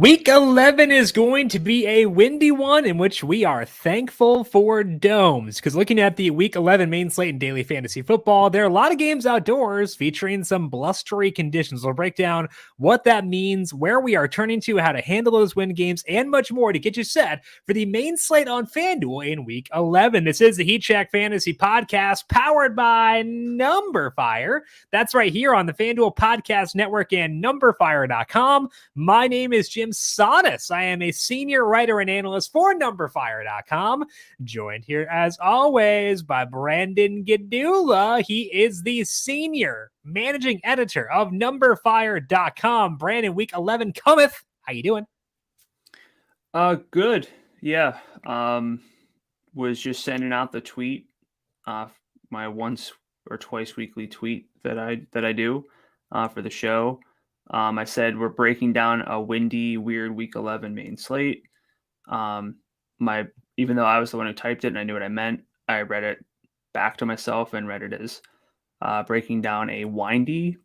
Week 11 is going to be a windy one in which we are thankful for domes, because looking at the Week 11 main slate in daily fantasy football, there are a lot of games outdoors featuring some blustery conditions. We'll break down what that means, where we are turning to, how to handle those wind games, and much more to get you set for the main slate on FanDuel in Week 11. This is the Heat Check Fantasy Podcast powered by numberFire. That's right here on the FanDuel Podcast Network and numberFire.com. My name is Jim Sonis. I am a senior writer and analyst for numberFire.com, joined here as always by Brandon Gdula. He is the senior managing editor of numberFire.com. Brandon, week 11 cometh. How you doing? Good. Yeah. Was just sending out the tweet, my once or twice weekly tweet that I do for the show. I said we're breaking down a windy, weird week 11 main slate. Even though I was the one who typed it and I knew what I meant, I read it back to myself and read it as breaking down a windy,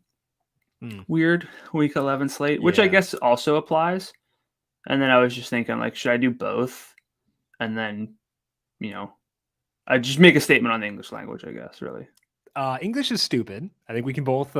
weird week 11 slate, which I guess also applies. And then I was just thinking, like, should I do both? And then, I just make a statement on the English language, I guess, really. English is stupid. I think we can both,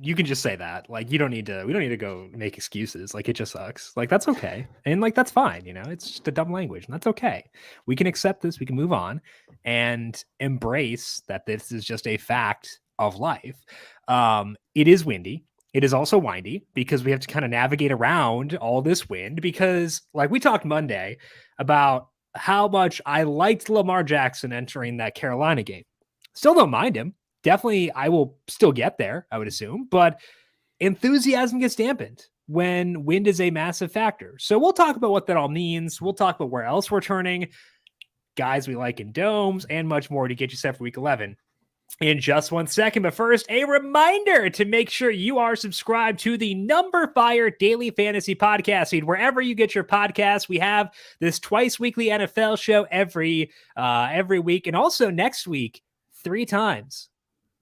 you can just say that. Like, we don't need to go make excuses. Like, it just sucks. Like, that's okay. And like, that's fine. It's just a dumb language and that's okay. We can accept this. We can move on and embrace that this is just a fact of life. It is windy. It is also windy because we have to kind of navigate around all this wind because, like, we talked Monday about how much I liked Lamar Jackson entering that Carolina game. Still don't mind him. Definitely, I will still get there, I would assume, but enthusiasm gets dampened when wind is a massive factor. So we'll talk about what that all means. We'll talk about where else we're turning, guys we like in domes, and much more to get you set for week 11 in just 1 second. But first, a reminder to make sure you are subscribed to the numberFire Daily Fantasy Podcast feed. Wherever you get your podcasts, we have this twice weekly NFL show every week. And also next week, 3 times.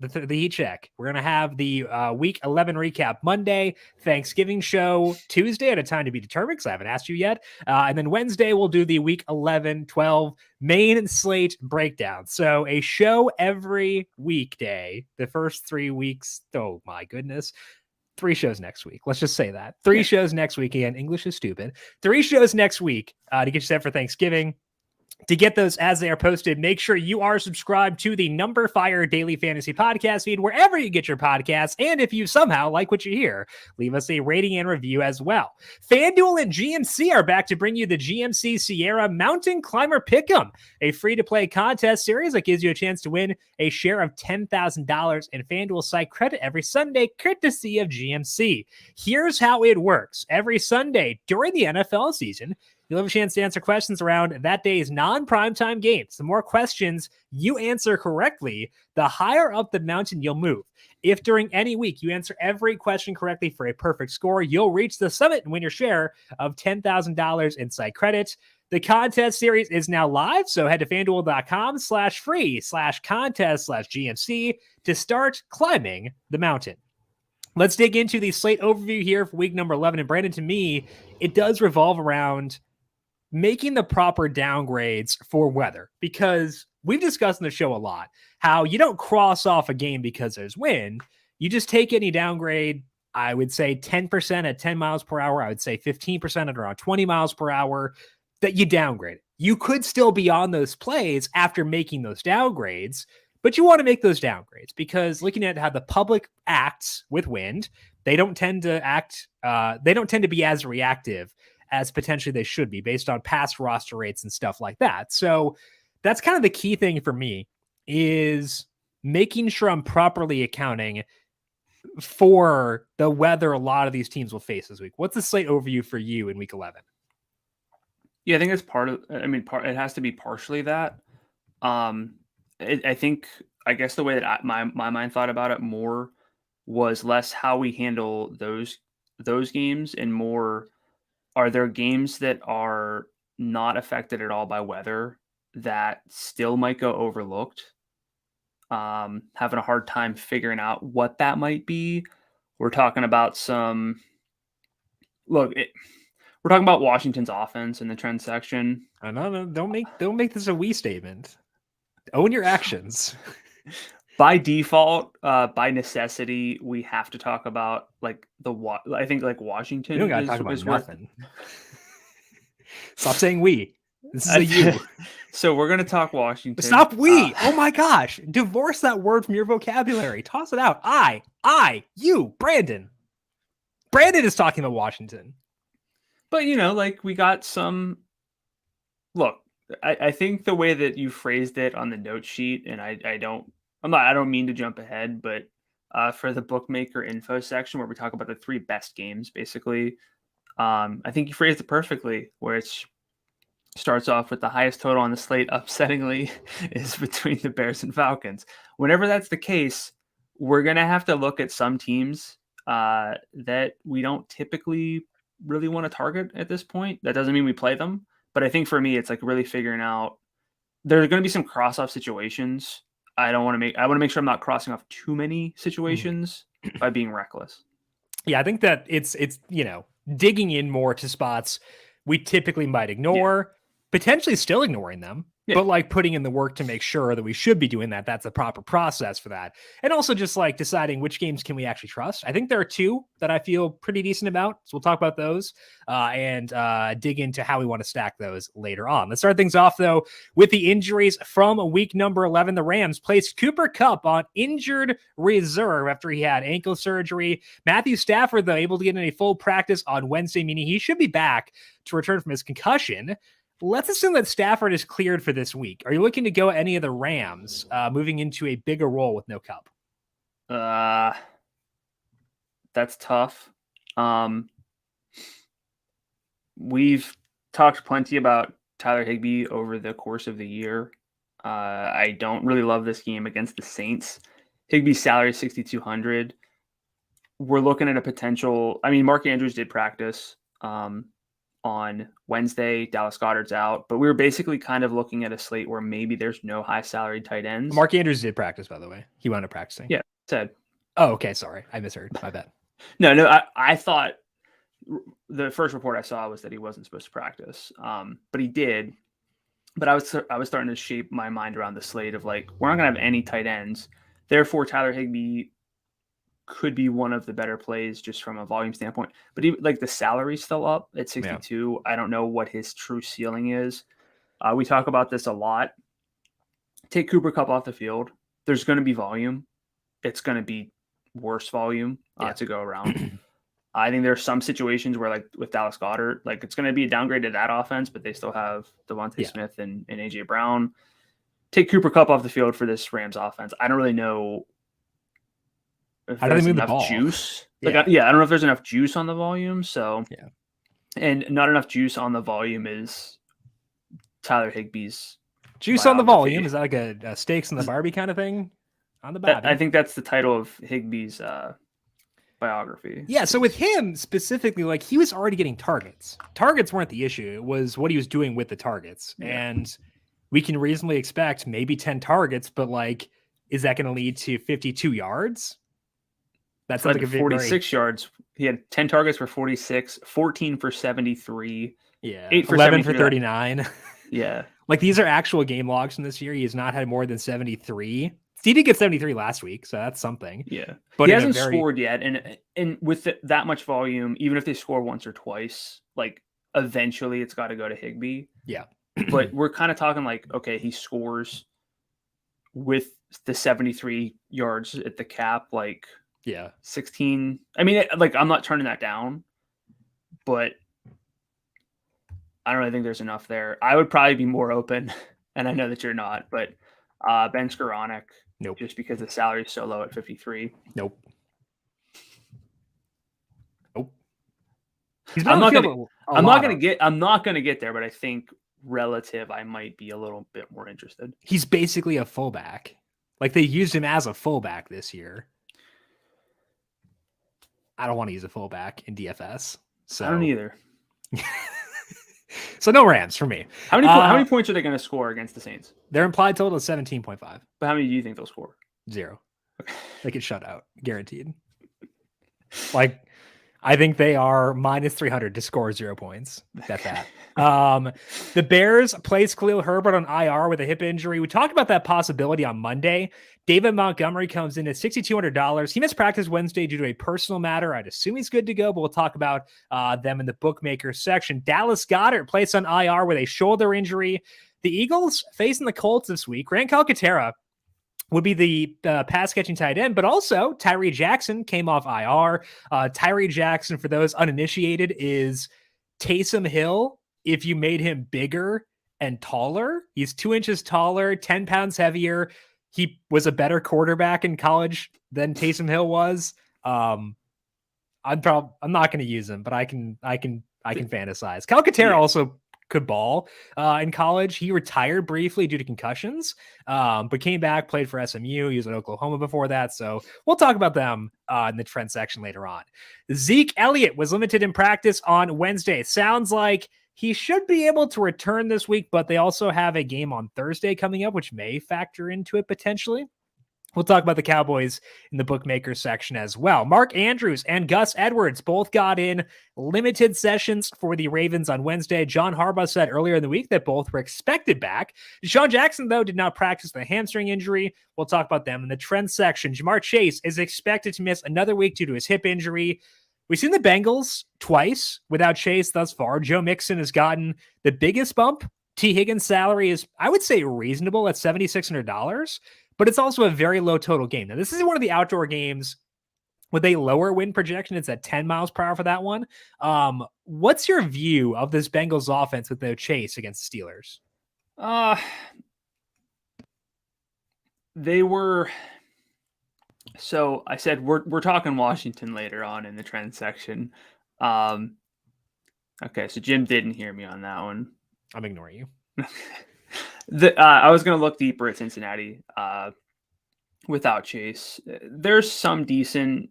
The Heat Check. We're going to have the Week 11 recap Monday, Thanksgiving show Tuesday at a time to be determined because I haven't asked you yet. And then Wednesday, we'll do the Week 11-12 main slate breakdown. So a show every weekday. The first 3 weeks, oh my goodness. 3 shows next week. Let's just say that. 3 shows next week. Again, English is stupid. 3 shows next week to get you set for Thanksgiving. To get those as they are posted, make sure you are subscribed to the numberFire Daily Fantasy Podcast feed wherever you get your podcasts. And if you somehow like what you hear, leave us a rating and review as well. FanDuel and GMC are back to bring you the GMC Sierra Mountain Climber Pick'em, a free-to-play contest series that gives you a chance to win a share of $10,000 in FanDuel site credit every Sunday, courtesy of GMC. Here's how it works. Every Sunday during the NFL season, you'll have a chance to answer questions around that day's non-primetime games. The more questions you answer correctly, the higher up the mountain you'll move. If during any week you answer every question correctly for a perfect score, you'll reach the summit and win your share of $10,000 in site credit. The contest series is now live, so head to fanduel.com/free/contest/GMC to start climbing the mountain. Let's dig into the slate overview here for week number 11. And Brandon, to me, it does revolve around making the proper downgrades for weather, because we've discussed in the show a lot how you don't cross off a game because there's wind. You just take any downgrade. I would say 10% at 10 miles per hour. I would say 15% at around 20 miles per hour that you downgrade. You could still be on those plays after making those downgrades, but you want to make those downgrades because looking at how the public acts with wind, they don't tend to be as reactive as potentially they should be based on past roster rates and stuff like that. So that's kind of the key thing for me, is making sure I'm properly accounting for the weather a lot of these teams will face this week. What's the slate overview for you in week 11? Yeah, I think it's it has to be partially that. I guess the way that my mind thought about it more was less how we handle those games and more, are there games that are not affected at all by weather that still might go overlooked? Having a hard time figuring out what that might be. We're talking about We're talking about Washington's offense in the trend section. No, don't make this a we statement. Own your actions. By default, by necessity, we have to talk about like I think like Washington. We don't gotta talk about is nothing. Stop saying we. This is a you. So we're gonna talk Washington. Stop we. Oh my gosh. Divorce that word from your vocabulary. Toss it out. You, Brandon. Brandon is talking about Washington. But like we got some look. I think the way that you phrased it on the note sheet, and I don't mean to jump ahead, but for the bookmaker info section where we talk about the 3 best games, basically, I think you phrased it perfectly, where it starts off with the highest total on the slate, upsettingly, is between the Bears and Falcons. Whenever that's the case, we're going to have to look at some teams that we don't typically really want to target at this point. That doesn't mean we play them. But I think for me, it's like really figuring out there's going to be some cross-off situations. I want to make sure I'm not crossing off too many situations by being reckless. Yeah, I think that it's digging in more to spots we typically might ignore, potentially still ignoring them, but like putting in the work to make sure that we should be doing that. That's the proper process for that. And also just like deciding which games can we actually trust. I think there are 2 that I feel pretty decent about. So we'll talk about those and dig into how we want to stack those later on. Let's start things off though with the injuries from week number 11. The Rams placed Cooper Kupp on injured reserve after he had ankle surgery. Matthew Stafford though able to get in a full practice on Wednesday, meaning he should be back to return from his concussion. Let's assume that Stafford is cleared for this week. Are you looking to go any of the Rams moving into a bigger role with no Kupp? That's tough. We've talked plenty about Tyler Higbee over the course of the year. I don't really love this game against the Saints. Higbee's salary is $6,200. We're looking at a potential. I mean, Mark Andrews did practice on Wednesday. Dallas Goedert's out, but we were basically kind of looking at a slate where maybe there's no high salary tight ends. Mark Andrews did practice, by the way. He wound up practicing. Yeah, said. Oh, okay. Sorry, I misheard. My bad. No. I thought the first report I saw was that he wasn't supposed to practice, but he did. But I was starting to shape my mind around the slate of like we're not gonna have any tight ends, therefore Tyler Higbee could be one of the better plays just from a volume standpoint. But even like the salary's still up at 62. Yeah. I don't know what his true ceiling is. We talk about this a lot. Take Cooper Kupp off the field. There's going to be volume. It's going to be worse volume to go around. I think there's some situations where like with Dallas Goedert, like it's going to be a downgrade to that offense, but they still have Devontae Smith and AJ Brown. Take Cooper Kupp off the field for this Rams offense. I don't really know. How do they move the ball? Juice? Like, I don't know if there's enough juice on the volume. So, and not enough juice on the volume is Tyler Higbee's juice on the volume. Is that like a steaks and the Barbie kind of thing on the Barbie? I think that's the title of Higbee's biography. Yeah. So with him specifically, like he was already getting targets. Targets weren't the issue. It was what he was doing with the targets. Yeah. And we can reasonably expect maybe 10 targets, but like, is that going to lead to 52 yards? That's like 46 yards. He had 10 targets for 46, 14 for 73. Yeah. 8 for 11 for 39. Yeah. Like these are actual game logs from this year. He has not had more than 73. He did get 73 last week, so that's something. Yeah. But he hasn't scored yet. And with that much volume, even if they score once or twice, like eventually it's got to go to Higbee. Yeah. But we're kind of talking like, okay, he scores with the 73 yards at the cap, like 16. I mean, like I'm not turning that down, but I don't really think there's enough there. I would probably be more open, and I know that you're not, but Ben Skoranek, nope. Just because the salary is so low at 53. Nope. I'm not gonna get there, but I think relative, I might be a little bit more interested. He's basically a fullback. Like they used him as a fullback this year. I don't want to use a fullback in DFS. So I don't either. So no Rams for me. How many points are they going to score against the Saints? Their implied total is 17.5. But how many do you think they'll score? 0. Okay. They get shut out, guaranteed. Like I think they are minus 300 to score 0 points. Bet that. The Bears placed Khalil Herbert on IR with a hip injury. We talked about that possibility on Monday. David Montgomery comes in at $6,200. He missed practice Wednesday due to a personal matter. I'd assume he's good to go, but we'll talk about them in the bookmaker section. Dallas Goedert placed on IR with a shoulder injury. The Eagles facing the Colts this week. Grant Calcaterra would be the pass catching tight end, but also Tyree Jackson came off IR. Tyree Jackson, for those uninitiated, is Taysom Hill if you made him bigger and taller. He's 2 inches taller, 10 pounds heavier. He was a better quarterback in college than Taysom Hill was. I'm not going to use him, but I can fantasize. Calcaterra also could ball in college. He retired briefly due to concussions, but came back, played for SMU. He was at Oklahoma before that. So we'll talk about them in the trend section later on. Zeke Elliott was limited in practice on Wednesday. Sounds like he should be able to return this week, but they also have a game on Thursday coming up, which may factor into it potentially. We'll talk about the Cowboys in the bookmaker section as well. Mark Andrews and Gus Edwards both got in limited sessions for the Ravens on Wednesday. John Harbaugh said earlier in the week that both were expected back. Deshaun Jackson, though, did not practice with a hamstring injury. We'll talk about them in the trend section. Jamar Chase is expected to miss another week due to his hip injury. We've seen the Bengals twice without Chase thus far. Joe Mixon has gotten the biggest bump. T. Higgins' salary is, I would say, reasonable at $7,600. But it's also a very low total game. Now, this is one of the outdoor games with a lower wind projection. It's at 10 miles per hour for that one. What's your view of this Bengals offense with no Chase against the Steelers? They were. So I said we're talking Washington later on in the trend section. Okay, so Jim didn't hear me on that one. I'm ignoring you. I was going to look deeper at Cincinnati without Chase. There's some decent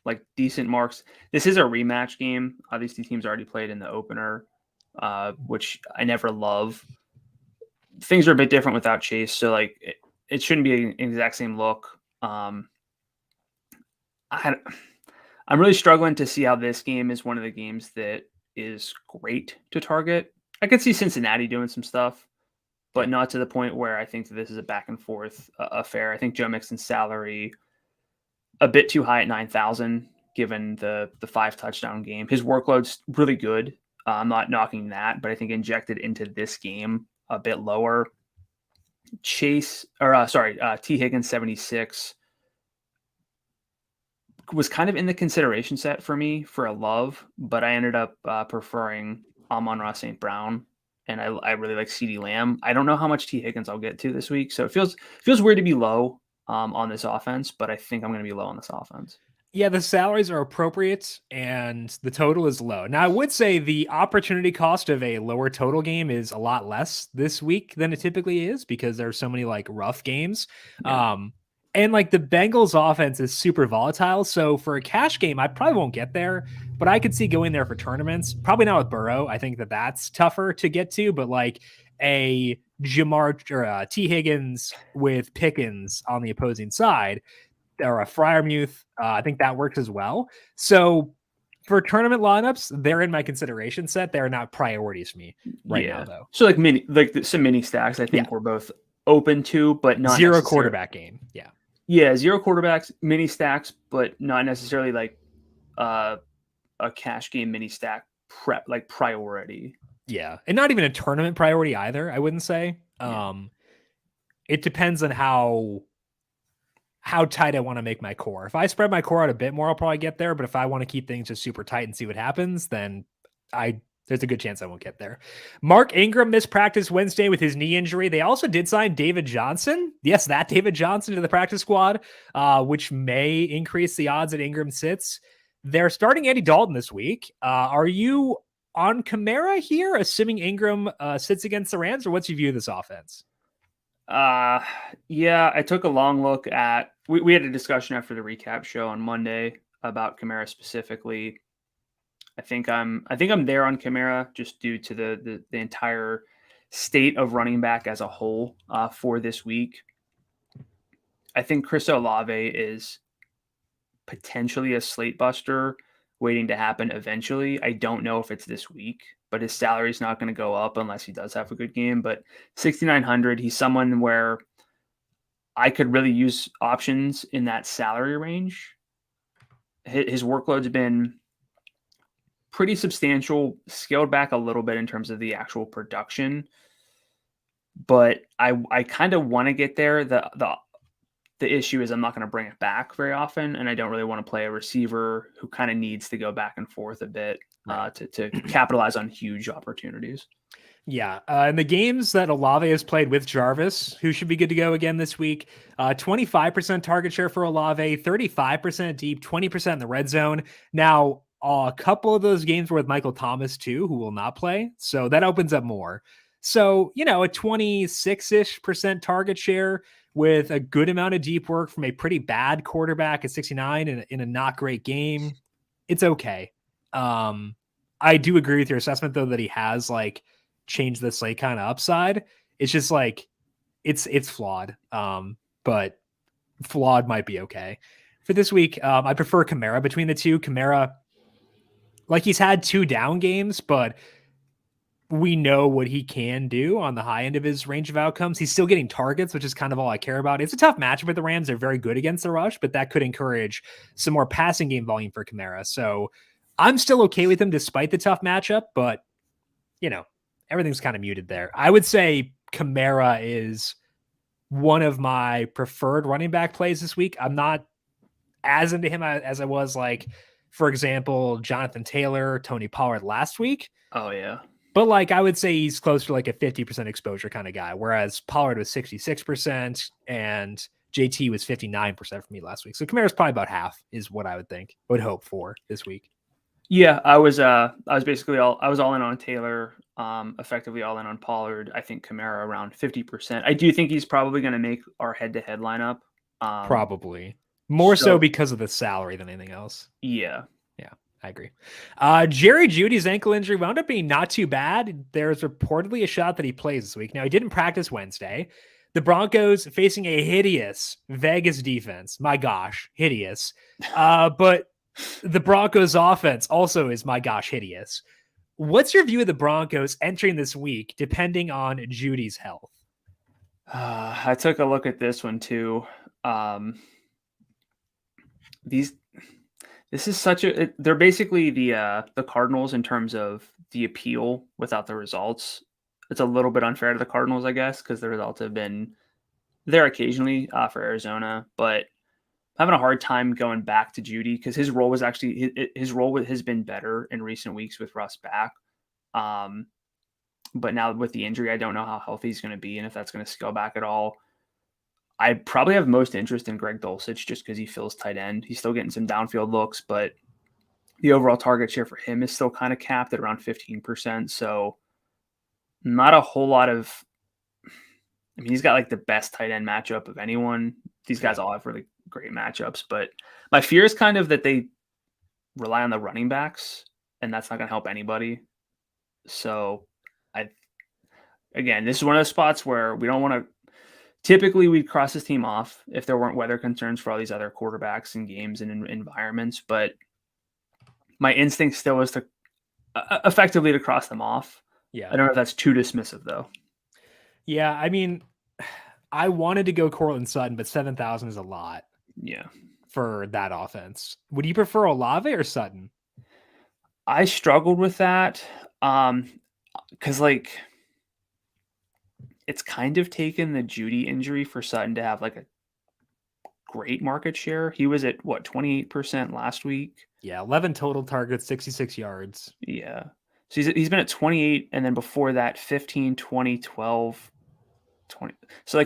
marks. This is a rematch game. These two teams already played in the opener, which I never love. Things are a bit different without Chase, so like it shouldn't be an exact same look. I'm really struggling to see how this game is one of the games that is great to target. I could see Cincinnati doing some stuff, but not to the point where I think that this is a back and forth affair. I think Joe Mixon's salary a bit too high at 9,000, given the 5 touchdown game. His workload's really good. I'm not knocking that, but I think injected into this game a bit lower. T. Higgins 76 was kind of in the consideration set for me for a love, but I ended up preferring Amon-Ra St. Brown, and I really like CeeDee Lamb. I don't know how much T. Higgins I'll get to this week, so it feels weird to be low on this offense, but I think I'm going to be low on this offense. Yeah, the salaries are appropriate, and the total is low. Now, I would say the opportunity cost of a lower total game is a lot less this week than it typically is because there are so many like rough games. Yeah. And like the Bengals offense is super volatile. So for a cash game, I probably won't get there, but I could see going there for tournaments. Probably not with Burrow. I think that's tougher to get to, but like a Jamar or T. Higgins with Pickens on the opposing side or a Freiermuth, I think that works as well. So for tournament lineups, they're in my consideration set. They're not priorities for me now, though. So like some mini stacks, I think we're both open to, but not zero quarterback game. Yeah. Yeah, zero quarterbacks, mini stacks, but not necessarily like a cash game mini stack priority. Yeah, and not even a tournament priority either, I wouldn't say. It depends on how tight I want to make my core. If I spread my core out a bit more, I'll probably get there. But if I want to keep things just super tight and see what happens, then there's a good chance I won't get there. Mark Ingram missed practice Wednesday with his knee injury. They also did sign David Johnson. Yes, that David Johnson to the practice squad, which may increase the odds that Ingram sits. They're starting Andy Dalton this week. Are you on Kamara here, assuming Ingram sits against the Rams, or what's your view of this offense? Yeah, I took a long look at, we had a discussion after the recap show on Monday about Kamara specifically. I think I'm there on Kamara just due to the entire state of running back as a whole for this week. I think Chris Olave is potentially a slate buster waiting to happen eventually. I don't know if it's this week, but his salary is not going to go up unless he does have a good game. But 6,900, he's someone where I could really use options in that salary range. His workload's been pretty substantial, scaled back a little bit in terms of the actual production, but I kind of want to get there. The issue is I'm not going to bring it back very often, and I don't really want to play a receiver who kind of needs to go back and forth a bit to capitalize on huge opportunities. Yeah, and the games that Olave has played with Jarvis, who should be good to go again this week, 25% target share for Olave, 35% deep, 20% in the red zone. Now, a couple of those games were with Michael Thomas too, who will not play, so that opens up more. So, a 26-ish% target share with a good amount of deep work from a pretty bad quarterback at 69 in a not great game, it's okay. I do agree with your assessment, though, that he has changed the slate kind of upside. It's just it's flawed, but flawed might be okay. For this week, I prefer Kamara between the two. Kamara, he's had 2 down games, but we know what he can do on the high end of his range of outcomes. He's still getting targets, which is kind of all I care about. It's a tough matchup with the Rams. They're very good against the rush, but that could encourage some more passing game volume for Kamara. So I'm still okay with him despite the tough matchup, but everything's kind of muted there. I would say Kamara is one of my preferred running back plays this week. I'm not as into him as I was, for example, Jonathan Taylor, Tony Pollard last week. Oh, yeah. But I would say he's close to a 50% exposure kind of guy, whereas Pollard was 66% and JT was 59% for me last week. So Kamara's probably about half is what I would hope for this week. Yeah, I was basically all in on Taylor, effectively all in on Pollard. I think Kamara around 50%. I do think he's probably going to make our head-to-head lineup. Probably more so because of the salary than anything else. Yeah. I agree. Jerry Jeudy's ankle injury wound up being not too bad. There's reportedly a shot that he plays this week. Now, he didn't practice Wednesday. The Broncos facing a hideous Vegas defense. My gosh, hideous. But the Broncos offense also is, my gosh, hideous. What's your view of the Broncos entering this week, depending on Jeudy's health? I took a look at this one too. This is they're basically the Cardinals in terms of the appeal without the results. It's a little bit unfair to the Cardinals, I guess, because the results have been there occasionally for Arizona, but I'm having a hard time going back to Jeudy because his role has been better in recent weeks with Russ back. But now with the injury, I don't know how healthy he's going to be and if that's going to scale back at all. I probably have most interest in Greg Dulcich just because he fills tight end. He's still getting some downfield looks, but the overall target share for him is still kind of capped at around 15%. So not a whole lot of, he's got the best tight end matchup of anyone. These guys all have really great matchups, but my fear is kind of that they rely on the running backs and that's not going to help anybody. So this is one of those spots where we don't want to, typically, we'd cross this team off if there weren't weather concerns for all these other quarterbacks and games and environments. But my instinct still is to effectively to cross them off. Yeah, I don't know if that's too dismissive, though. Yeah, I wanted to go Courtland Sutton, but 7,000 is a lot. Yeah, for that offense. Would you prefer Olave or Sutton? I struggled with that because it's kind of taken the Jeudy injury for Sutton to have a great market share. He was at 28% last week. Yeah, 11 total targets, 66 yards. Yeah. So he's been at 28 and then before that 15, 20, 12, 20. So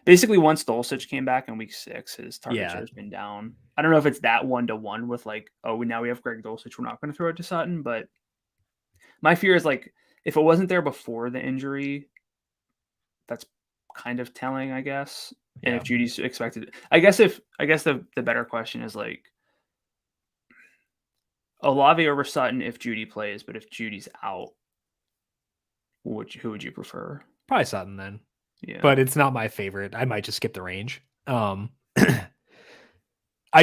basically once Dulcich came back in week 6, his target share has been down. I don't know if it's that 1-to-1 with now we have Greg Dulcich, we're not going to throw it to Sutton, but my fear is if it wasn't there before the injury, that's kind of telling, I guess. And if Jeudy's expected, I guess the better question is Olave over Sutton if Jeudy plays, but if Judy's out, who would you prefer? Probably Sutton then. Yeah. But it's not my favorite. I might just skip the range. I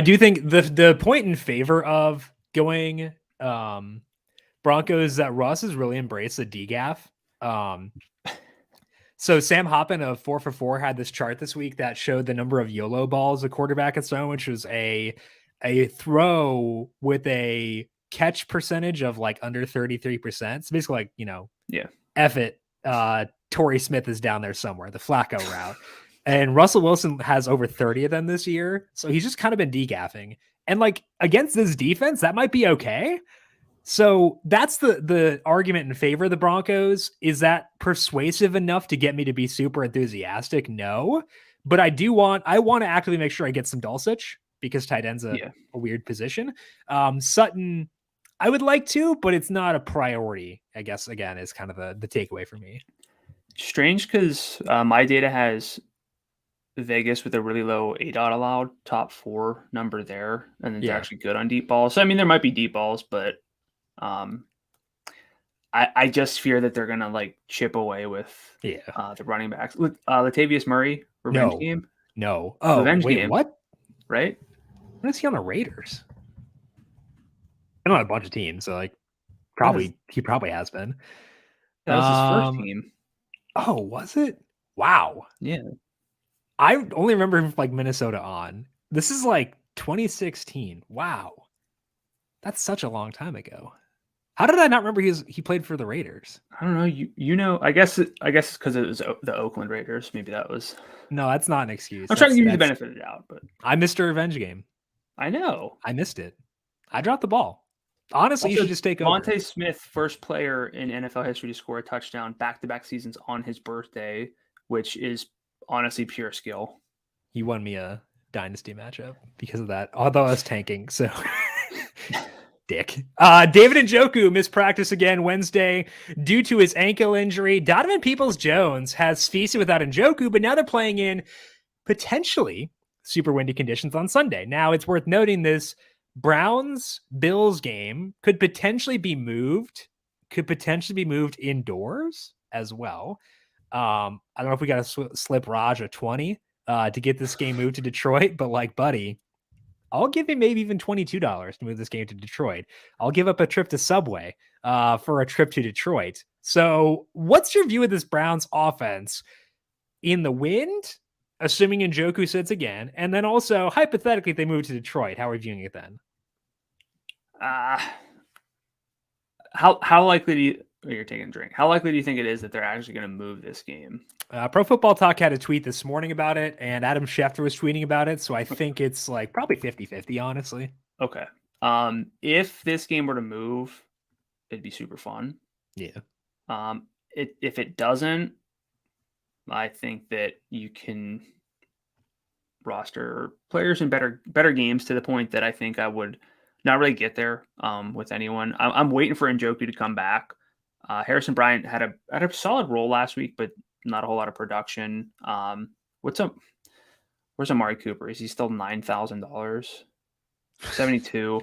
do think the point in favor of going Broncos. Russ has really embraced the DGAF. So Sam Hoppen of 4 for 4 had this chart this week that showed the number of YOLO balls a quarterback has thrown, which was a throw with a catch percentage of like under 33%. So basically, like, F it. Torrey Smith is down there somewhere, the Flacco route. And Russell Wilson has over 30 of them this year. So he's just kind of been degaffing. And like against this defense, that might be okay. So that's the argument in favor of the Broncos. Is that persuasive enough to get me to be super enthusiastic? No. But I want to actively make sure I get some Dulcich because tight end's a weird position. Sutton, I would like to, but it's not a priority, I guess, again, is kind of the takeaway for me. Strange because my data has Vegas with a really low ADOT allowed, top 4 number there, and it's actually good on deep balls. So, I mean, there might be deep balls, but I just fear that they're going to like chip away with the running backs. Latavius Murray, revenge game? No. Oh, revenge wait, game. what? Right? When is he on the Raiders? I'm on a bunch of teams, so like he probably has been. That was his first team. Oh, was it? Wow. Yeah. I only remember him like Minnesota on. This is like 2016. Wow. That's such a long time ago. How did I not remember he played for the Raiders? I don't know. You know, I guess it's because it was the Oakland Raiders. Maybe that was. No, that's not an excuse. I'm trying to give you the benefit of the doubt, but I missed a revenge game. I know. I missed it. I dropped the ball. Honestly, you should just take over. Devontae Smith, first player in NFL history to score a touchdown back-to-back seasons on his birthday, which is honestly pure skill. He won me a dynasty matchup because of that, although I was tanking, so dick. David Njoku missed practice again Wednesday due to his ankle injury. Donovan Peoples-Jones has feasted without Njoku, but now they're playing in potentially super windy conditions on Sunday. Now, it's worth noting this Browns-Bills game could potentially be moved indoors as well. I don't know if we got to slip Raj a 20 to get this game moved to Detroit, but like, buddy, I'll give him maybe even $22 to move this game to Detroit. I'll give up a trip to Subway for a trip to Detroit. So what's your view of this Browns offense in the wind, assuming Njoku sits again, and then also hypothetically if they move to Detroit? How are you viewing it then? How likely do you? You're taking a drink. How likely do you think it is that they're actually going to move this game? Pro Football Talk had a tweet this morning about it, and Adam Schefter was tweeting about it. So I think it's like probably 50-50, honestly. Okay. If this game were to move, it'd be super fun. Yeah. If it doesn't, I think that you can roster players in better games to the point that I think I would not really get there with anyone. I'm waiting for Njoku to come back. Harrison Bryant had a solid role last week, but not a whole lot of production. Where's Amari Cooper? Is he still $9,000? 72.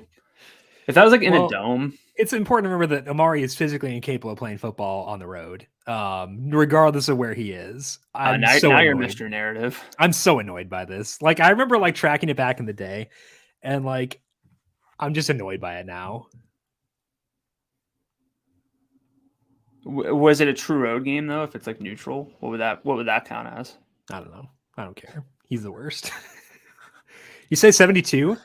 If that was like in a dome. It's important to remember that Amari is physically incapable of playing football on the road, regardless of where he is. Now you're Mr. Narrative. I'm so annoyed by this. Like, I remember like tracking it back in the day, and like I'm just annoyed by it now. Was it a true road game though? If it's like neutral, what would that count as? I don't know. I don't care. He's the worst. You say 72?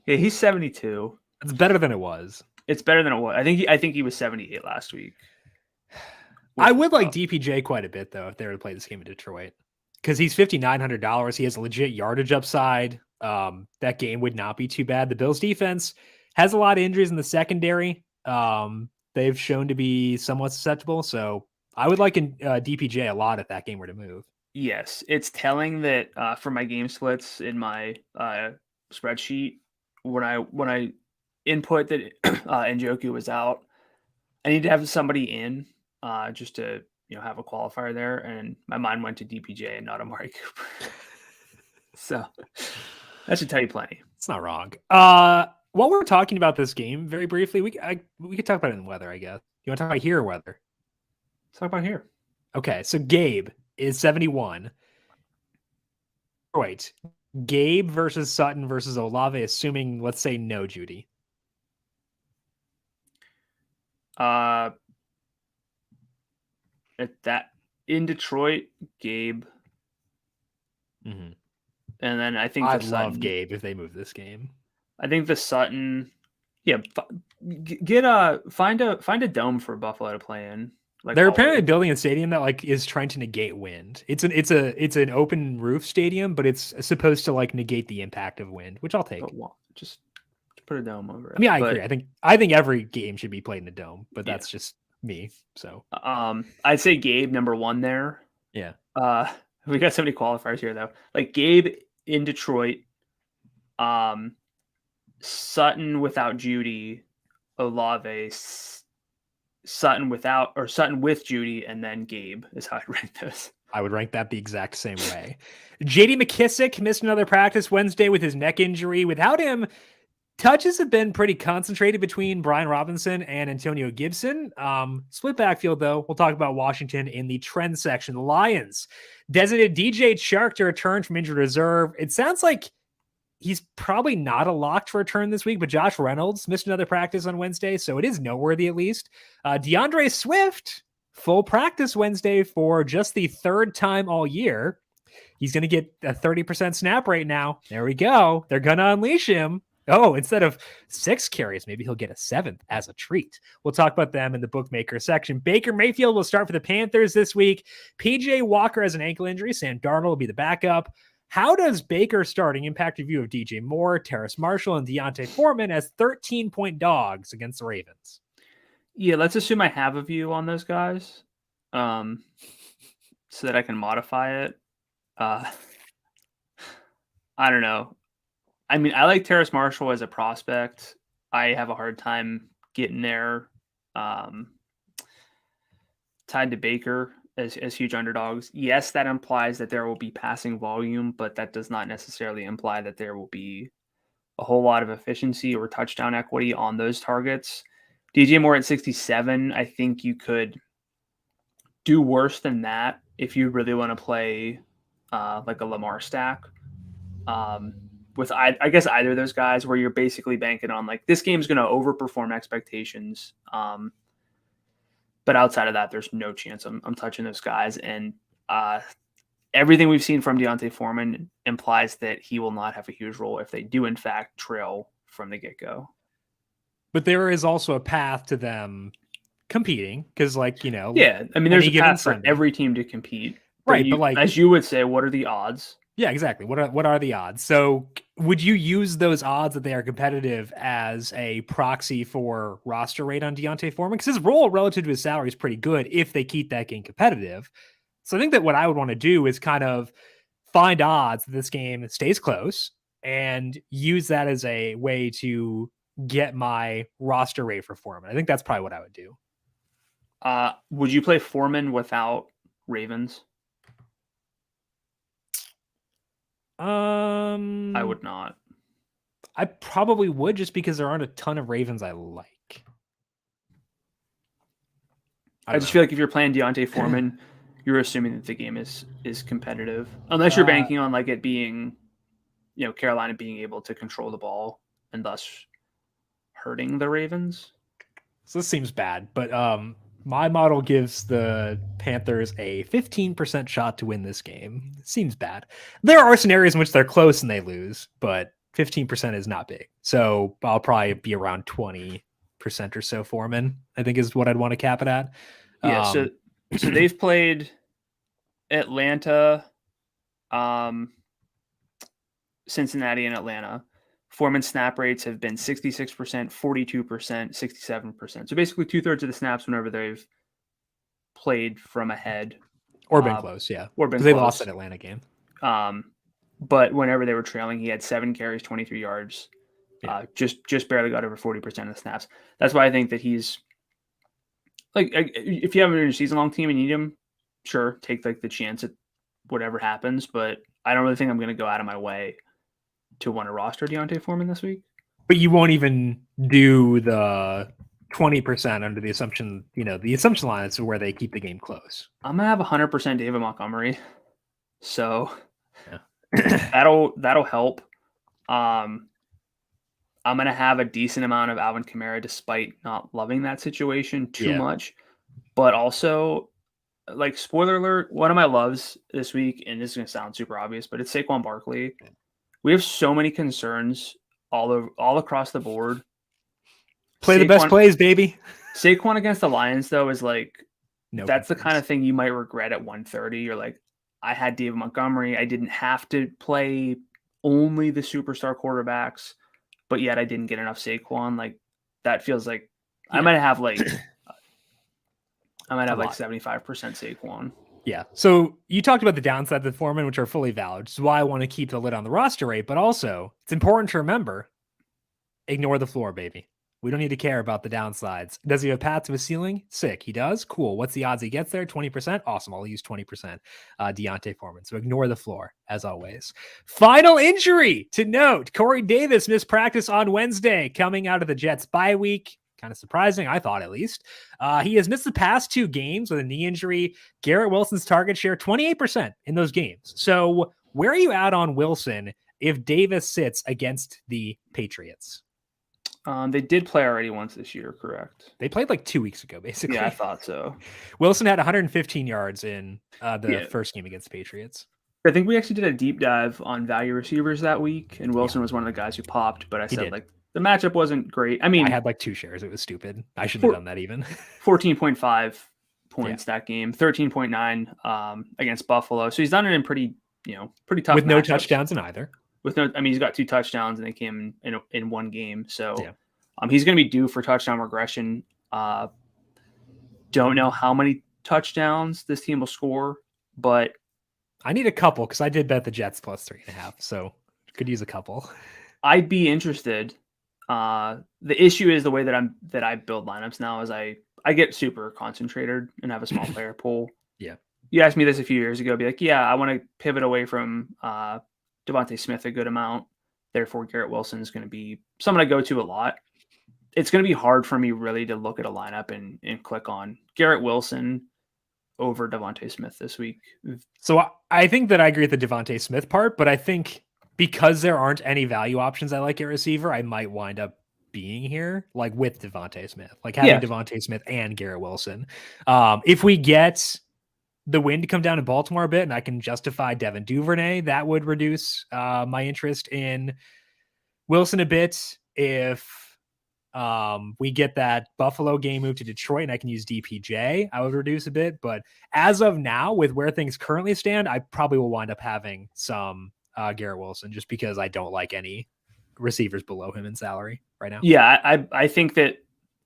Yeah, he's 72. It's better than it was. It's better than it was. I think he was 78 last week. I would like DPJ quite a bit though if they were to play this game in Detroit, because he's $5,900. He has a legit yardage upside. That game would not be too bad. The Bills defense has a lot of injuries in the secondary. They've shown to be somewhat susceptible. So I would like DPJ a lot if that game were to move. Yes. It's telling that for my game splits in my spreadsheet, when I input that Njoku was out, I need to have somebody in just to have a qualifier there. And my mind went to DPJ and not Amari Cooper. So that should tell you plenty. It's not wrong. While we're talking about this game, very briefly, we could talk about it in weather, I guess. You want to talk about here or weather? Let's talk about here. Okay, so Gabe is 71. Right. Gabe versus Sutton versus Olave, assuming, let's say, no Judy. At that in Detroit, Gabe, Mm-hmm. and then I think I'd the love Sutton. Gabe if they move this game. I think the Sutton. Yeah, find a dome for Buffalo to play in. Like They're always. apparently building a stadium that like is trying to negate wind. It's an open roof stadium, but it's supposed to like negate the impact of wind, which I'll take. But just put a dome over it. I mean, I agree. I think every game should be played in a dome, but that's just me. So I'd say Gabe number 1 there. Yeah. We got so many qualifiers here though. Like Gabe in Detroit, Sutton without Judy, Olave, Sutton with Judy, and then Gabe is how I'd rank this. I would rank that the exact same way. J.D. McKissick missed another practice Wednesday with his neck injury. Without him, touches have been pretty concentrated between Brian Robinson and Antonio Gibson. Split backfield, though. We'll talk about Washington in the trend section. The Lions designated DJ Chark to return from injured reserve. It sounds like he's probably not a lock to return this week, but Josh Reynolds missed another practice on Wednesday, so it is noteworthy at least. DeAndre Swift, full practice Wednesday for just the 3rd time all year. He's going to get a 30% snap rate now. There we go. They're going to unleash him. Oh, instead of 6 carries, maybe he'll get a 7th as a treat. We'll talk about them in the bookmaker section. Baker Mayfield will start for the Panthers this week. PJ Walker has an ankle injury. Sam Darnold will be the backup. How does Baker starting impact your view of DJ Moore, Terrace Marshall, and Deontay Foreman as 13-point dogs against the Ravens? Yeah, let's assume I have a view on those guys, so that I can modify it. I don't know. I mean, I like Terrace Marshall as a prospect. I have a hard time getting there. Tied to Baker as huge underdogs. Yes, that implies that there will be passing volume, but that does not necessarily imply that there will be a whole lot of efficiency or touchdown equity on those targets. DJ Moore at 67, I think you could do worse than that if you really want to play like a Lamar stack. With I guess either of those guys where you're basically banking on like this game's going to overperform expectations. But outside of that, there's no chance I'm touching those guys. And everything we've seen from Deontay Foreman implies that he will not have a huge role if they do in fact trail from the get-go. But there is also a path to them competing because, like, you know, yeah, I mean, there's a path for every team to compete, right? But like, as you would say, what are the odds? Yeah, exactly. What are the odds? So would you use those odds that they are competitive as a proxy for roster rate on Deontay Foreman? Because his role relative to his salary is pretty good if they keep that game competitive. So I think that what I would want to do is kind of find odds that this game stays close and use that as a way to get my roster rate for Foreman. I think that's probably what I would do. Would you play Foreman without Ravens? I would not. I probably would just because there aren't a ton of Ravens I like. I just feel like if you're playing Deontay Foreman, you're assuming that the game is competitive. Unless you're banking on like it being, you know, Carolina being able to control the ball and thus hurting the Ravens. So this seems bad, but my model gives the Panthers a 15% shot to win this game. It seems bad. There are scenarios in which they're close and they lose, but 15% is not big. So I'll probably be around 20% or so Foreman, I think is what I'd want to cap it at. Yeah, so they've played Atlanta, Cincinnati, and Atlanta. Foreman snap rates have been 66%, 42%, 67%. So basically 2/3 of the snaps whenever they've played from ahead. Or been close, yeah. Or been close. They lost that Atlanta game. But whenever they were trailing, he had 7 carries, 23 yards. Yeah. Just barely got over 40% of the snaps. That's why I think that he's like, if you have a season-long team and you need him, sure, take like the chance at whatever happens. But I don't really think I'm going to go out of my way to want to roster Deontay Foreman this week. But you won't even do the 20% under the assumption, you know, the assumption line is where they keep the game close. I'm going to have 100% David Montgomery. So yeah. that'll help. I I'm going to have a decent amount of Alvin Kamara despite not loving that situation too much. But also, like, spoiler alert, one of my loves this week, and this is going to sound super obvious, but it's Saquon Barkley. We have so many concerns all across the board. Play the best plays, baby. Saquon against the Lions, though, is like, that's the kind of thing you might regret at 130. You're like, I had David Montgomery. I didn't have to play only the superstar quarterbacks, but yet I didn't get enough Saquon. Like, that feels like I might have like 75% Saquon. Yeah. So you talked about the downside of the Foreman, which are fully valid, which is why I want to keep the lid on the roster rate. But also, it's important to remember, ignore the floor, baby. We don't need to care about the downsides. Does he have a path to a ceiling? Sick. He does. Cool. What's the odds he gets there? 20%. Awesome. I'll use 20%. Deontay Foreman. So ignore the floor, as always. Final injury to note. Corey Davis missed practice on Wednesday, coming out of the Jets bye week. Kind of surprising, I thought, at least. He has missed the past 2 games with a knee injury. Garrett Wilson's target share, 28% in those games. So where are you at on Wilson if Davis sits against the Patriots? They did play already once this year, correct? They played like 2 weeks ago, basically. Yeah, I thought so. Wilson had 115 yards in the first game against the Patriots. I think we actually did a deep dive on value receivers that week, and Wilson was one of the guys who popped, but I said, like, the matchup wasn't great. I mean, I had like 2 shares. It was stupid. I shouldn't have done that even. 14.5 points that game, 13.9 against Buffalo. So he's done it in pretty tough with no matchups. Touchdowns in either. He's got 2 touchdowns and they came in one game. So he's going to be due for touchdown regression. Don't know how many touchdowns this team will score, but I need a couple because I did bet the Jets plus 3.5. So could use a couple. I'd be interested. The issue is the way that I build lineups now is I get super concentrated and have a small player pool. Yeah. You asked me this a few years ago, be like, I want to pivot away from Devontae Smith a good amount. Therefore, Garrett Wilson is going to be someone I go to a lot. It's going to be hard for me really to look at a lineup and click on Garrett Wilson over Devontae Smith this week. So I think that I agree with the Devontae Smith part, but I think because there aren't any value options I like at receiver, I might wind up being here like with Devontae Smith, like having Devontae Smith and Garrett Wilson. If we get the wind to come down in Baltimore a bit and I can justify Devin Duvernay, that would reduce my interest in Wilson a bit. If we get that Buffalo game moved to Detroit and I can use DPJ, I would reduce a bit. But as of now, with where things currently stand, I probably will wind up having some Garrett Wilson just because I don't like any receivers below him in salary right now. Yeah, I think that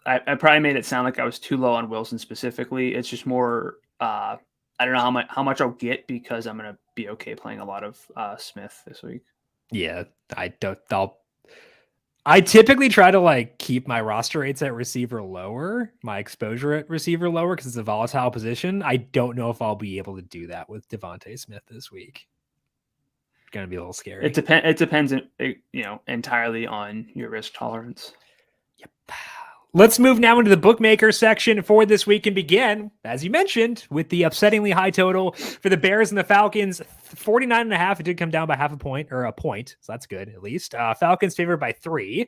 I probably made it sound like I was too low on Wilson specifically. It's just more I don't know how much I'll get because I'm gonna be okay playing a lot of Smith this week. Yeah, I typically try to like keep my roster rates at receiver lower, my exposure at receiver lower because it's a volatile position. I don't know if I'll be able to do that with Devontae Smith this week. Going to be a little scary. It depends, entirely on your risk tolerance. Yep. Let's move now into the bookmaker section for this week and begin, as you mentioned, with the upsettingly high total for the Bears and the Falcons. 49.5. It did come down by half a point or a point. So that's good, at least. Falcons favored by 3.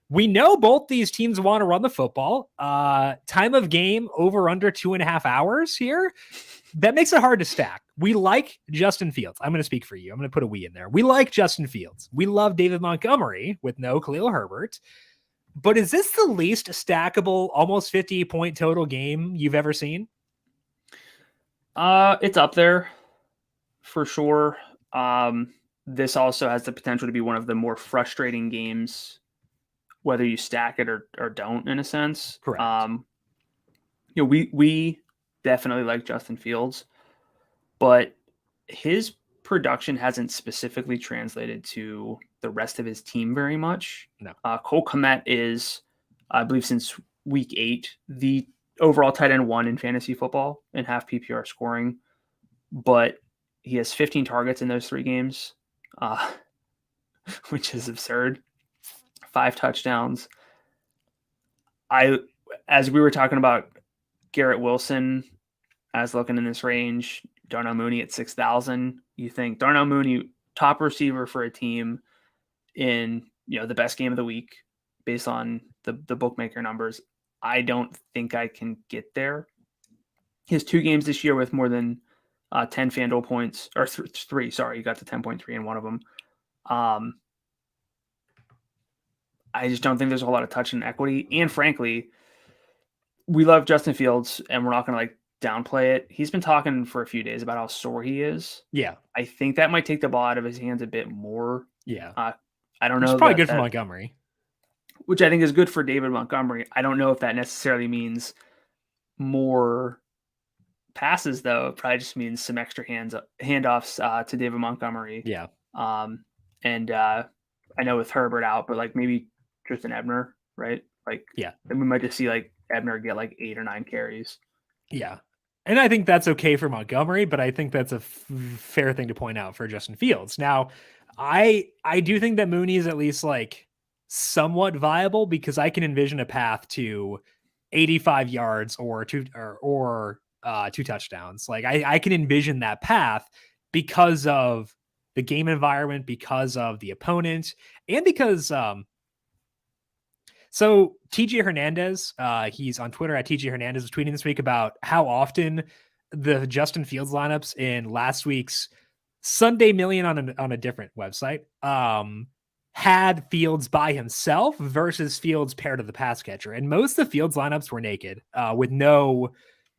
We know both these teams want to run the football. Time of game over under 2.5 hours here. That makes it hard to stack. We like Justin Fields. I'm going to speak for you. I'm going to put a we in there. We like Justin Fields. We love David Montgomery with no Khalil Herbert. But is this the least stackable, almost 50-point total game you've ever seen? It's up there for sure. This also has the potential to be one of the more frustrating games, whether you stack it or don't, in a sense. Correct. We definitely like Justin Fields, but his production hasn't specifically translated to the rest of his team very much. No. Cole Kmet is, I believe, since week 8, the overall tight end 1 in fantasy football and half PPR scoring, but he has 15 targets in those 3 games, which is absurd. 5 touchdowns. As we were talking about Garrett Wilson as looking in this range, Darnell Mooney at 6,000. You think Darnell Mooney, top receiver for a team in the best game of the week, based on the bookmaker numbers. I don't think I can get there. He has 2 games this year with more than 10 FanDuel points, or 3. Sorry, you got the 10.3 in one of them. I just don't think there's a whole lot of touch in equity. And frankly, we love Justin Fields, and we're not going to like downplay it. He's been talking for a few days about how sore he is. Yeah. I think that might take the ball out of his hands a bit more. Yeah. I don't know. It's probably good for Montgomery. Which I think is good for David Montgomery. I don't know if that necessarily means more passes, though. It probably just means some extra handoffs to David Montgomery. Yeah. And I know with Herbert out, but like maybe Tristan Ebner, right? Like, yeah, then we might just see like Ebner get like 8 or 9 carries. Yeah. And I think that's okay for Montgomery, but I think that's a fair thing to point out for Justin Fields. Now, I do think that Mooney is at least like somewhat viable, because I can envision a path to 85 yards or 2 touchdowns. Like I can envision that path because of the game environment, because of the opponent, and because so TJ Hernandez, he's on Twitter at TJ Hernandez, was tweeting this week about how often the Justin Fields lineups in last week's Sunday Million on a different website had Fields by himself versus Fields paired to the pass catcher. And most of the Fields lineups were naked with no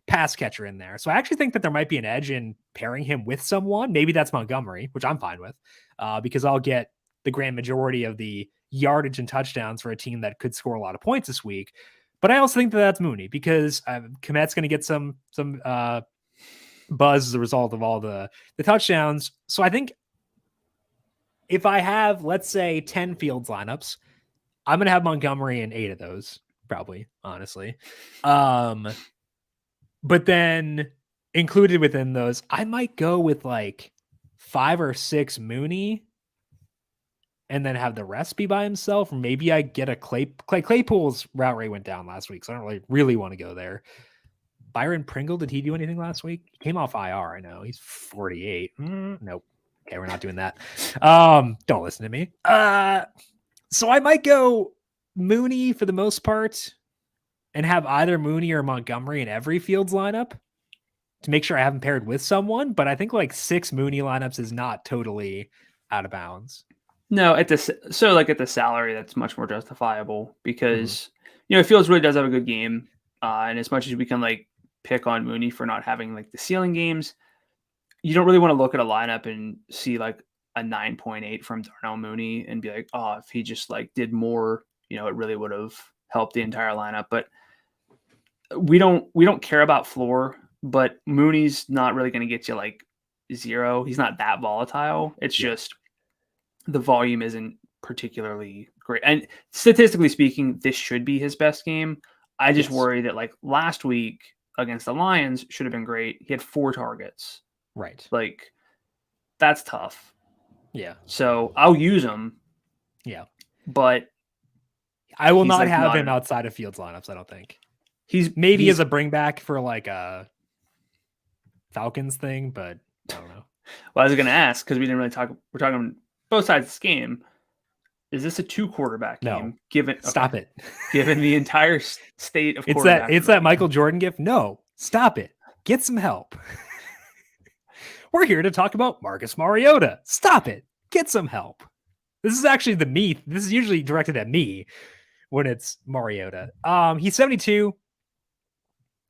pass catcher in there. So I actually think that there might be an edge in pairing him with someone. Maybe that's Montgomery, which I'm fine with, because I'll get the grand majority of the yardage and touchdowns for a team that could score a lot of points this week. But I also think that that's Mooney, because Kmet's going to get some buzz as a result of all the touchdowns. So I think if I have, let's say, 10 Fields lineups, I'm going to have Montgomery in 8 of those, probably, honestly. But then included within those, I might go with like 5 or 6 Mooney and then have the rest be by himself. Or maybe I get a Claypool's route rate went down last week, so I don't really want to go there. Byron Pringle, did he do anything last week? He came off IR, I know. He's 48. Nope. Okay, we're not doing that. Don't listen to me. So I might go Mooney for the most part and have either Mooney or Montgomery in every Fields lineup to make sure I haven't paired with someone. But I think like 6 Mooney lineups is not totally out of bounds. No, at the salary, that's much more justifiable, because Fields really does have a good game, and as much as we can like pick on Mooney for not having like the ceiling games, you don't really want to look at a lineup and see like a 9.8 from Darnell Mooney and be like, oh, if he just like did more, it really would have helped the entire lineup. But we don't care about floor, but Mooney's not really going to get you like 0. He's not that volatile. It's just the volume isn't particularly great. And statistically speaking, this should be his best game. I just worry that like last week against the Lions should have been great. He had 4 targets. Right. Like, that's tough. Yeah. So I'll use him. Yeah. But I will not have him outside of Fields lineups, I don't think. He's as a bring back for like a Falcons thing, but I don't know. Well, I was going to ask, because we didn't really talk. We're talking both sides of this game. Is this a 2 quarterback game? Stop it. Given the entire state of quarterback. It's that Michael Jordan gift. No, stop it. Get some help. We're here to talk about Marcus Mariota. Stop it. Get some help. This is actually This is usually directed at me when it's Mariota. He's 72.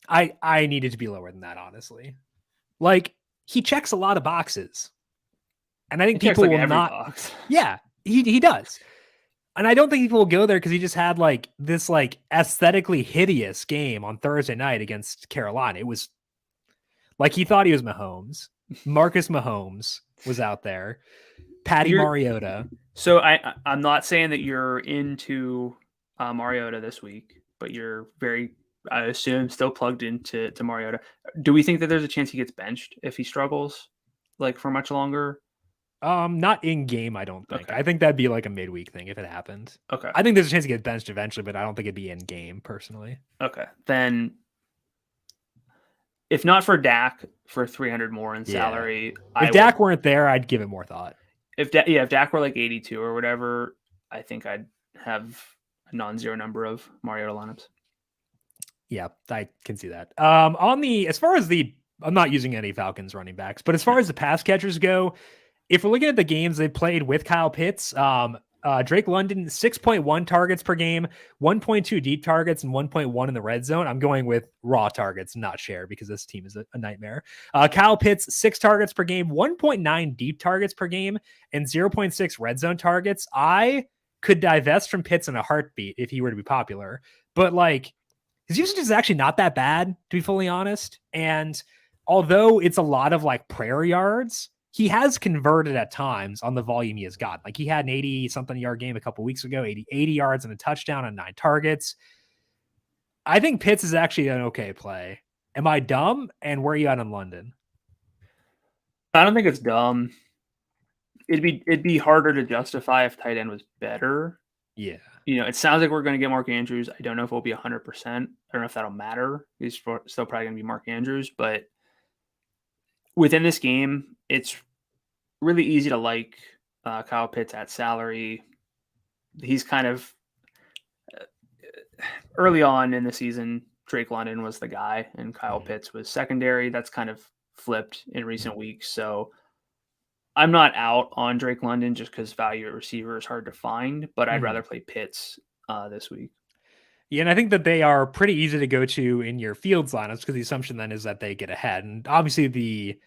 I needed to be lower than that, honestly. Like, he checks a lot of boxes. And I think people will not. Box. Yeah, he does. And I don't think people will go there because he just had like this like aesthetically hideous game on Thursday night against Carolina. It was like he thought he was Mahomes. Marcus Mahomes was out there. Mariota. So I'm not saying that you're into Mariota this week, but you're very, I assume, still plugged into Mariota. Do we think that there's a chance he gets benched if he struggles like for much longer? Not in game, I don't think. Okay. I think that'd be like a midweek thing if it happened. Okay. I think there's a chance he gets benched eventually, but I don't think it'd be in game personally. Okay. Then if not for Dak for 300 more in salary, if Dak weren't there, I'd give it more thought. If Dak were like 82 or whatever, I think I'd non-zero number of Mariota lineups. Yeah, I can see that. As far as I'm not using any Falcons running backs, but as far as the pass catchers go, if we're looking at the games they played with Kyle Pitts, Drake London, 6.1 targets per game, 1.2 deep targets, and 1.1 in the red zone. I'm going with raw targets, not share, because this team is a nightmare. Kyle Pitts, 6 targets per game, 1.9 deep targets per game, and 0.6 red zone targets. I could divest from Pitts in a heartbeat if he were to be popular, but like his usage is actually not that bad, to be fully honest. And although it's a lot of like prayer yards, he has converted at times on the volume he has got. Like he had an 80-something yard game a couple weeks ago, 80 yards and a touchdown on 9 targets. I think Pitts is actually an okay play. Am I dumb? And where are you at in London? I don't think it's dumb. It'd be harder to justify if tight end was better. Yeah. It sounds like we're going to get Mark Andrews. I don't know if it'll be 100%. I don't know if that'll matter. He's still probably going to be Mark Andrews, but within this game, it's really easy to like Kyle Pitts at salary. He's kind of early on in the season, Drake London was the guy and Kyle Pitts was secondary. That's kind of flipped in recent weeks. So I'm not out on Drake London just because value at receiver is hard to find, but I'd rather play Pitts this week. Yeah, and I think that they are pretty easy to go to in your Fields lineups because the assumption then is that they get ahead. And obviously the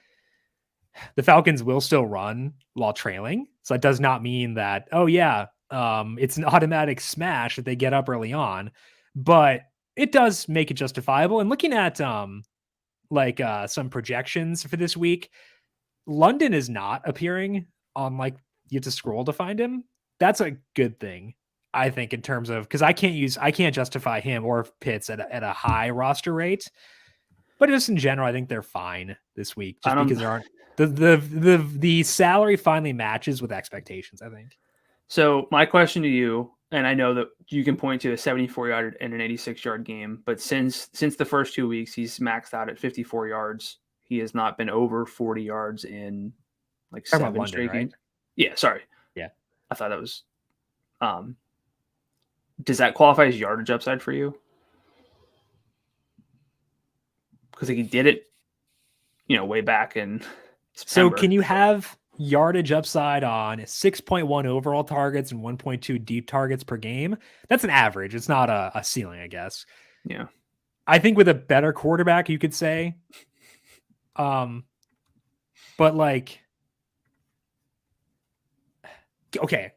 Falcons will still run while trailing. So that does not mean that, it's an automatic smash if they get up early on, but it does make it justifiable. And looking at some projections for this week, London is not appearing on you have to scroll to find him. That's a good thing, I think, in terms of, because I can't justify him or Pitts at a high roster rate, but just in general, I think they're fine this week just because there aren't the salary finally matches with expectations, I think. So my question to you, and I know that you can point to a 74-yard and an 86-yard game, but since the first 2 weeks, he's maxed out at 54 yards. He has not been over 40 yards in 7 straight games. Right? Yeah, sorry. Yeah. I thought that was does that qualify as yardage upside for you? Because he did it, way back in September. So can you have yardage upside on 6.1 overall targets and 1.2 deep targets per game? That's an average. It's not a ceiling, I guess. Yeah. I think with a better quarterback, you could say. But okay,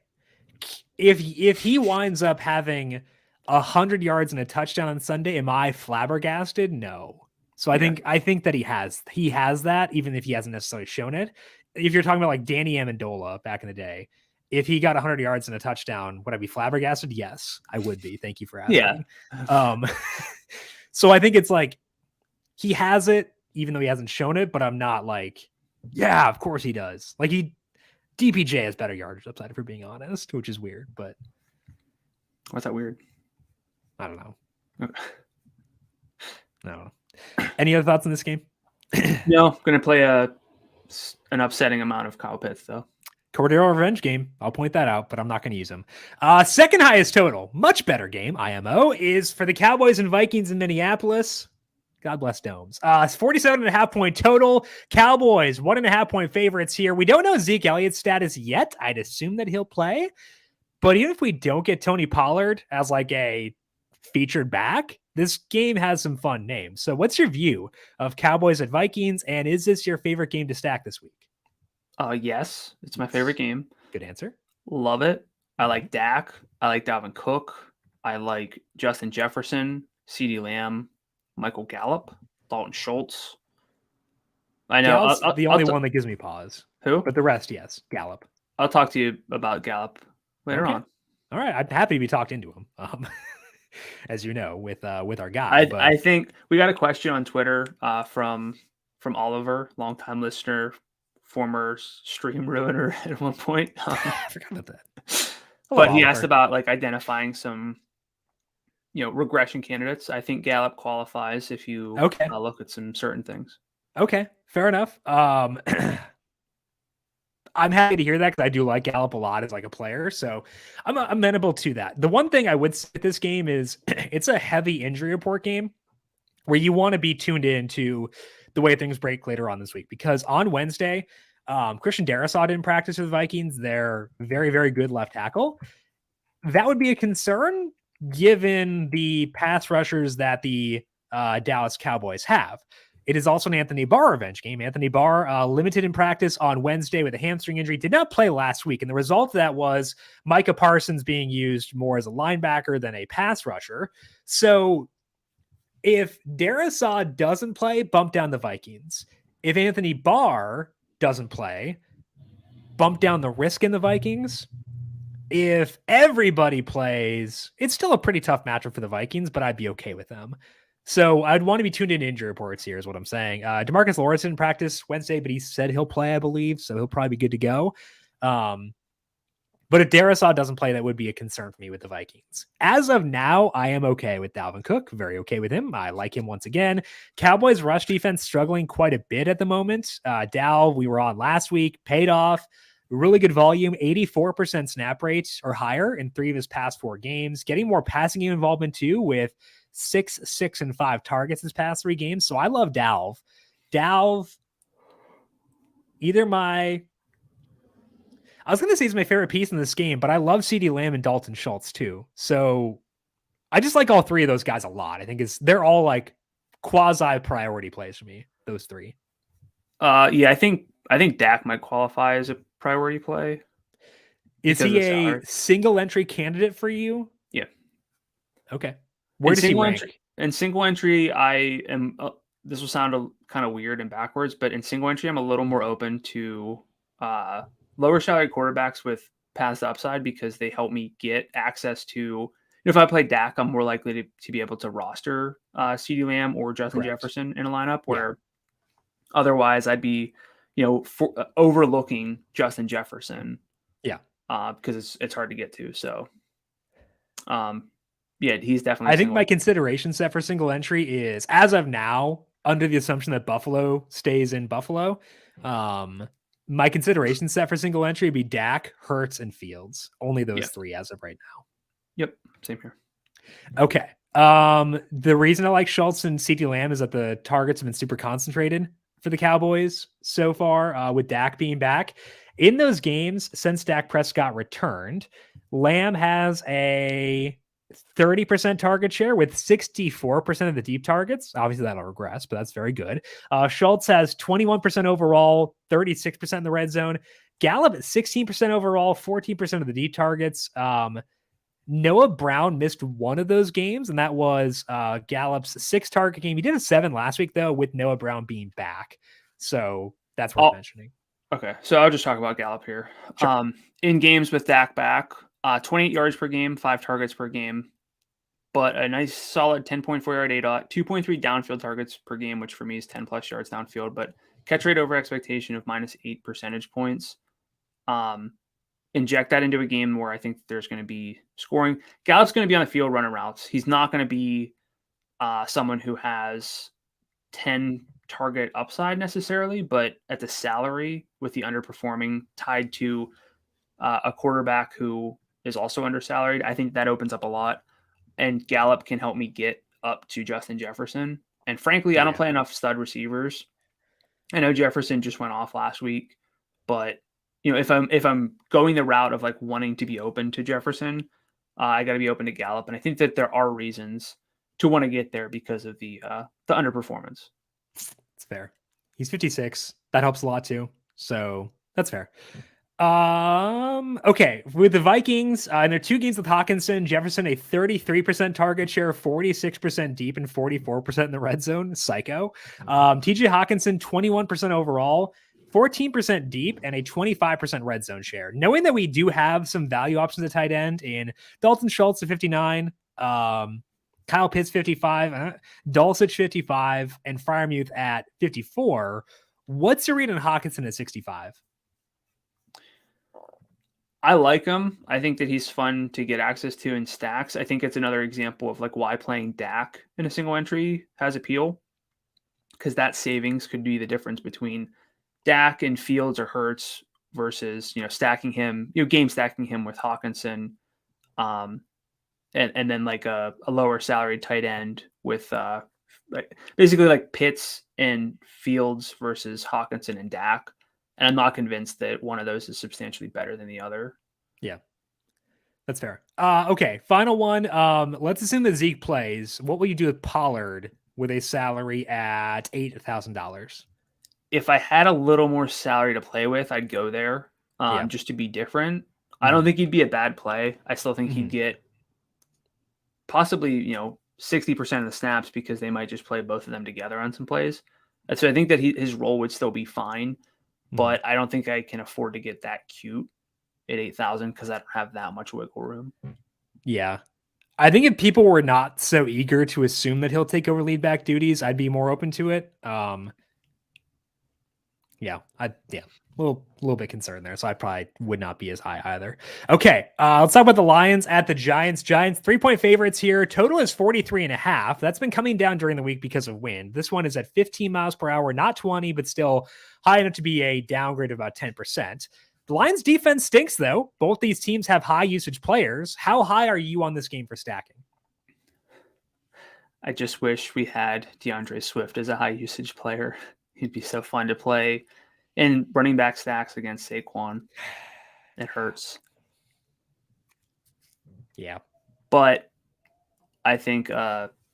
if he winds up having 100 yards and a touchdown on Sunday, am I flabbergasted? No. So I think that he has that, even if he hasn't necessarily shown it. If you're talking about Danny Amendola back in the day, if he got 100 yards and a touchdown, would I be flabbergasted? Yes, I would be. Thank you for asking. Yeah. So I think it's he has it, even though he hasn't shown it, but I'm not yeah, of course he does. DPJ has better yardage upside, if we're being honest, which is weird, but. What's that weird? I don't know. Okay. I don't know. Any other thoughts on this game? No, going to play an upsetting amount of Kyle Pitts, though. Cordero revenge game. I'll point that out, but I'm not going to use him. Second highest total, much better game, IMO, is for the Cowboys and Vikings in Minneapolis. God bless Domes. 47.5 point total. Cowboys, 1.5 point favorites here. We don't know Zeke Elliott's status yet. I'd assume that he'll play. But even if we don't get Tony Pollard as a featured back, this game has some fun names. So what's your view of Cowboys at Vikings? And is this your favorite game to stack this week? Yes, it's my favorite game. Good answer. Love it. I like Dak. I like Dalvin Cook. I like Justin Jefferson, CeeDee Lamb, Michael Gallup, Dalton Schultz. I know. Gallup's the only one that gives me pause. Who? But the rest, yes. Gallup. I'll talk to you about Gallup later on. All right. I'm happy to be talked into him. As you know, with our guy. I think we got a question on Twitter from Oliver, longtime listener, former stream ruiner at one point. I forgot about that. But he asked about identifying some, regression candidates. I think Gallup qualifies if you look at some certain things. Okay, fair enough. I'm happy to hear that because I do like Gallup a lot as like a player. So I'm amenable to that. The one thing I would say with this game is it's a heavy injury report game where you want to be tuned in to the way things break later on this week. Because on Wednesday, Christian Darrisaw didn't practice with the Vikings. They're very, very good left tackle. That would be a concern given the pass rushers that the Dallas Cowboys have. It is also an Anthony Barr revenge game. Anthony Barr, limited in practice on Wednesday with a hamstring injury, did not play last week. And the result of that was Micah Parsons being used more as a linebacker than a pass rusher. So if Darrisaw doesn't play, bump down the Vikings. If Anthony Barr doesn't play, bump down the risk in the Vikings. If everybody plays, it's still a pretty tough matchup for the Vikings, but I'd be okay with them. So I'd want to be tuned in injury reports here is what I'm saying. DeMarcus Lawrence didn't practice Wednesday, but he said he'll play, I believe. So he'll probably be good to go. But if Darrisaw doesn't play, that would be a concern for me with the Vikings. As of now, I am okay with Dalvin Cook. Very okay with him. I like him once again. Cowboys rush defense struggling quite a bit at the moment. Dal, we were on last week, paid off. Really good volume, 84% snap rate or higher in 3 of his past 4 games. Getting more passing game involvement too with 6, 6, and 5 targets his past 3 games. So I love Dalv. Dalv, I was going to say he's my favorite piece in this game, but I love CeeDee Lamb and Dalton Schultz too. So I just like all 3 of those guys a lot. I think they're all like quasi priority plays for me, those 3. Yeah, I think Dak might qualify as a priority play. Is he a single entry candidate for you? Yeah. Okay. Where does he rank? In single entry, I am. This will sound kind of weird and backwards, but in single entry, I'm a little more open to lower salary quarterbacks with past upside because they help me get access to. If I play Dak, I'm more likely to be able to roster CeeDee Lamb or Justin Jefferson in a lineup where otherwise I'd be, overlooking Justin Jefferson. Yeah. Because it's hard to get to. So, he's definitely. I think my consideration set for single entry is, as of now, under the assumption that Buffalo stays in Buffalo, my consideration set for single entry would be Dak, Hurts, and Fields. Only those 3 as of right now. Yep, same here. Okay. The reason I like Schultz and CeeDee Lamb is that the targets have been super concentrated for the Cowboys so far, with Dak being back. In those games, since Dak Prescott returned, Lamb has a 30% target share with 64% of the deep targets. Obviously, that'll regress, but that's very good. Schultz has 21% overall, 36% in the red zone. Gallup at 16% overall, 14% of the deep targets. Noah Brown missed one of those games, and that was Gallup's 6 target game. He did a 7 last week, though, with Noah Brown being back. So that's worth mentioning. Okay, so I'll just talk about Gallup here. Sure. In games with Dak back, 28 yards per game, 5 targets per game, but a nice solid 10.4 yard ADOT, 2.3 downfield targets per game, which for me is 10 plus yards downfield, but catch rate over expectation of -8 percentage points. Inject that into a game where I think there's going to be scoring. Gallup's going to be on the field running routes. He's not going to be someone who has 10 target upside necessarily, but at the salary with the underperforming tied to a quarterback who is also undersalaried, I think that opens up a lot. And Gallup can help me get up to Justin Jefferson. And frankly, I don't play enough stud receivers. I know Jefferson just went off last week, but if I'm going the route of like wanting to be open to Jefferson, I got to be open to Gallup. And I think that there are reasons to want to get there because of the underperformance. It's fair. He's 56. That helps a lot too. So that's fair. Okay. With the Vikings, in their 2 games with Hawkinson, Jefferson, a 33% target share, 46% deep, and 44% in the red zone. Psycho. TJ Hawkinson, 21% overall, 14% deep, and a 25% red zone share. Knowing that we do have some value options at tight end in Dalton Schultz at 59, Kyle Pitts 55, Dulcich 55, and Freiermuth at 54. What's your read on Hawkinson at 65? I like him. I think that he's fun to get access to in stacks. I think it's another example of like why playing Dak in a single entry has appeal, because that savings could be the difference between Dak and Fields or Hurts versus, stacking him, game stacking him with Hawkinson, and then like a lower salary tight end with basically like Pitts and Fields versus Hawkinson and Dak. And I'm not convinced that one of those is substantially better than the other. Yeah, that's fair. Okay, final one. Let's assume that Zeke plays. What will you do with Pollard with a salary at $8,000? If I had a little more salary to play with, I'd go there just to be different. I don't think he'd be a bad play. I still think he'd get possibly, 60% of the snaps because they might just play both of them together on some plays. And so I think that his role would still be fine, but I don't think I can afford to get that cute at 8,000 because I don't have that much wiggle room. Yeah. I think if people were not so eager to assume that he'll take over lead back duties, I'd be more open to it. A little bit concerned there, so I probably would not be as high either. Okay, let's talk about the Lions at the Giants. Giants 3-point favorites here. Total is 43.5. That's been coming down during the week because of wind. This one is at 15 miles per hour, not 20, but still high enough to be a downgrade of about 10%. The Lions defense stinks, though. Both these teams have high usage players. How high are you on this game for stacking? I just wish we had DeAndre Swift as a high usage player. He'd be so fun to play in running back stacks against Saquon. It hurts. Yeah. But I think,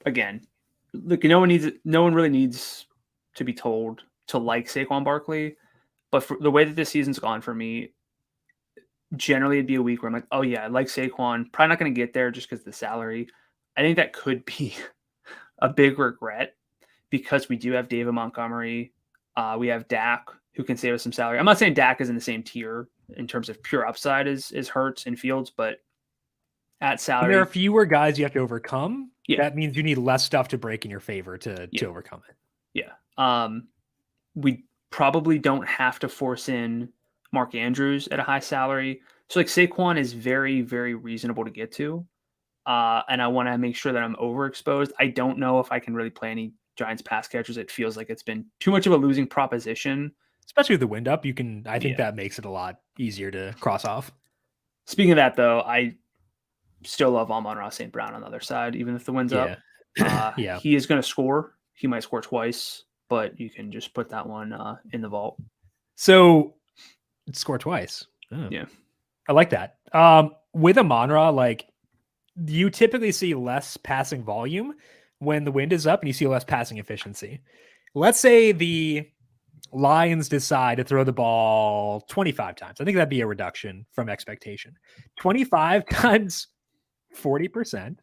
again, look, no one really needs to be told to like Saquon Barkley. But for the way that this season's gone for me, generally it'd be a week where I'm like, oh yeah, I like Saquon. Probably not going to get there just because of the salary. I think that could be a big regret because we do have David Montgomery. We have Dak, who can save us some salary. I'm not saying Dak is in the same tier in terms of pure upside as Hurts and Fields, but at salary, there are fewer guys you have to overcome. Yeah. That means you need less stuff to break in your favor to overcome it. Yeah. We probably don't have to force in Mark Andrews at a high salary. So like Saquon is very, very reasonable to get to. And I want to make sure that I'm overexposed. I don't know if I can really play any Giants pass catchers. It feels like it's been too much of a losing proposition. Especially with the wind up, I think that makes it a lot easier to cross off. Speaking of that, though, I still love Amon-Ra St. Brown on the other side, even if the wind's up. He is going to score. He might score twice, but you can just put that one in the vault. So score twice. Oh. Yeah. I like that. With Amon-Ra, like you typically see less passing volume when the wind is up and you see less passing efficiency. Let's say the Lions decide to throw the ball 25 times. I think that'd be a reduction from expectation. 25 times 40%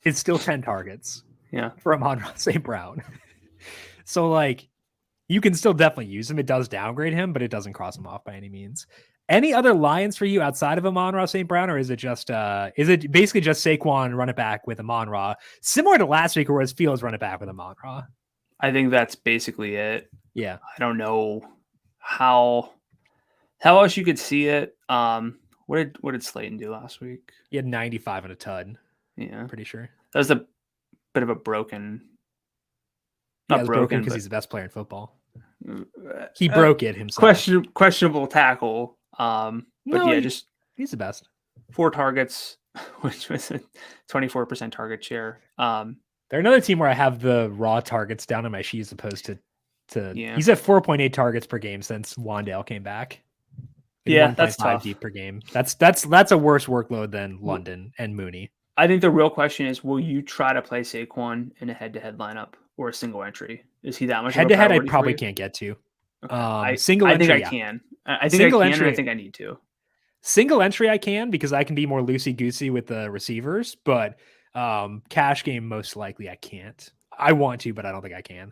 is still 10 targets. Yeah. For Amon-Ra St. Brown. So like you can still definitely use him. It does downgrade him, but it doesn't cross him off by any means. Any other Lions for you outside of Amon-Ra St. Brown, or is it basically just Saquon run it back with Amon-Ra, similar to last week where it was Fields run it back with Amon-Ra? I think that's basically it. Yeah. I don't know how else you could see it. What did Slayton do last week? He had 95 and a tud. Yeah. I'm pretty sure. That was a bit of a broken. Not broken because he's the best player in football. He broke it himself. Questionable tackle. He's the best. 4 targets, which was a 24% target share. They're another team where I have the raw targets down in my sheet as opposed to he's at 4.8 targets per game since Wandale came back. That's tough. Deep per game. That's a worse workload than London and Mooney. I think the real question is, will you try to play Saquon in a head-to-head lineup or a single entry? Is he that much head-to-head? I probably can't get to. Okay. Single I entry, think I can. I think single I can, entry, and I think I need to. Single entry I can because I can be more loosey-goosey with the receivers, but cash game most likely I can't. I want to, but I don't think I can.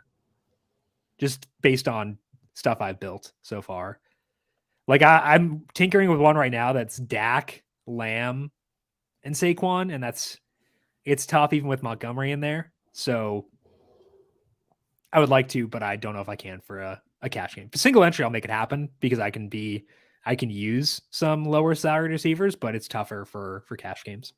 Just based on stuff I've built so far. Like I'm tinkering with one right now that's Dak, Lamb, and Saquon, and it's tough even with Montgomery in there. So I would like to, but I don't know if I can for a cash game. For single entry, I'll make it happen because I can use some lower salary receivers, but it's tougher for cash games.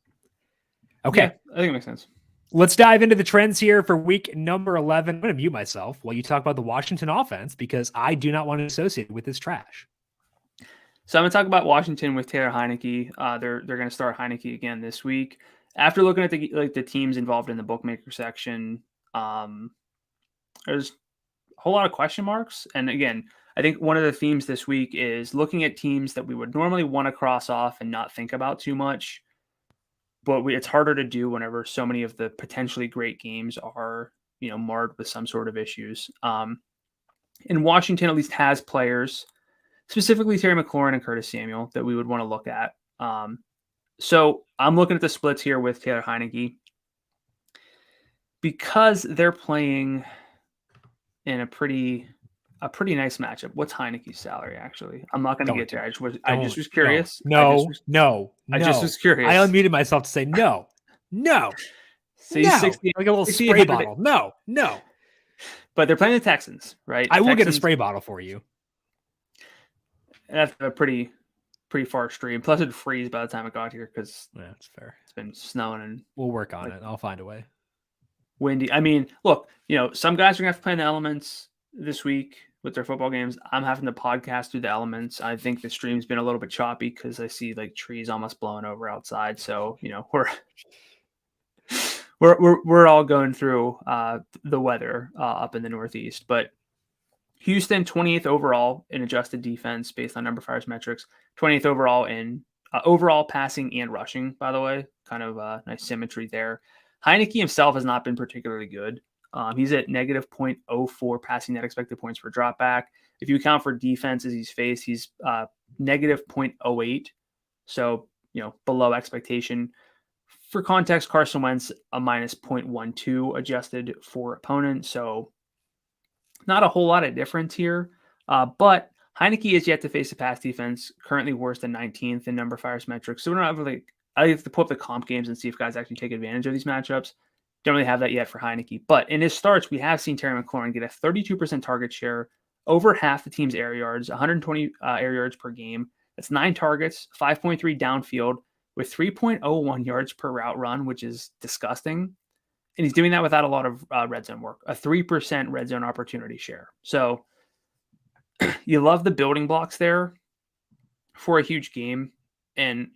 Okay. Yeah, I think it makes sense. Let's dive into the trends here for week number 11. I'm going to mute myself while you talk about the Washington offense because I do not want to associate with this trash. So I'm going to talk about Washington with Taylor Heineke. They're going to start Heineke again this week. After looking at the teams involved in the bookmaker section, there's a whole lot of question marks. And again, I think one of the themes this week is looking at teams that we would normally want to cross off and not think about too much. But it's harder to do whenever so many of the potentially great games are, marred with some sort of issues. And Washington at least has players, specifically Terry McLaurin and Curtis Samuel, that we would want to look at. So I'm looking at the splits here with Taylor Heineke because they're playing in a pretty nice matchup. What's Heineke's salary, actually? I'm not going to get there. I just was curious. No. I just was curious. I unmuted myself to say no. So he's 60, like a little spray bottle. No. But they're playing the Texans, right? I will get a spray bottle for you. And that's a pretty far stream. Plus, it'd freeze by the time it got here because that's fair. It's been snowing and we'll work on it. I'll find a way. Windy. I mean, look, some guys are gonna have to play in the elements this week with their football games. I'm having to podcast through the elements. I think the stream's been a little bit choppy because I see like trees almost blowing over outside. So we're all going through the weather up in the Northeast. But Houston 28th overall in adjusted defense based on numberFire's metrics. 20th overall in overall passing and rushing. By the way, kind of nice symmetry there. Heineke himself has not been particularly good. He's at negative 0.04 passing net expected points per dropback. If you account for defenses he's faced, he's negative 0.08. So, below expectation. For context, Carson Wentz a minus 0.12 adjusted for opponent. So not a whole lot of difference here. But Heineke is yet to face a pass defense, currently worse than 19th in numberFire's metrics. So we're not really, I have to pull up the comp games and see if guys actually take advantage of these matchups. Don't really have that yet for Heineke. But in his starts, we have seen Terry McLaurin get a 32% target share, over half the team's air yards, 120 air yards per game. That's 9 targets, 5.3 downfield, with 3.01 yards per route run, which is disgusting. And he's doing that without a lot of red zone work, a 3% red zone opportunity share. So you love the building blocks there for a huge game. And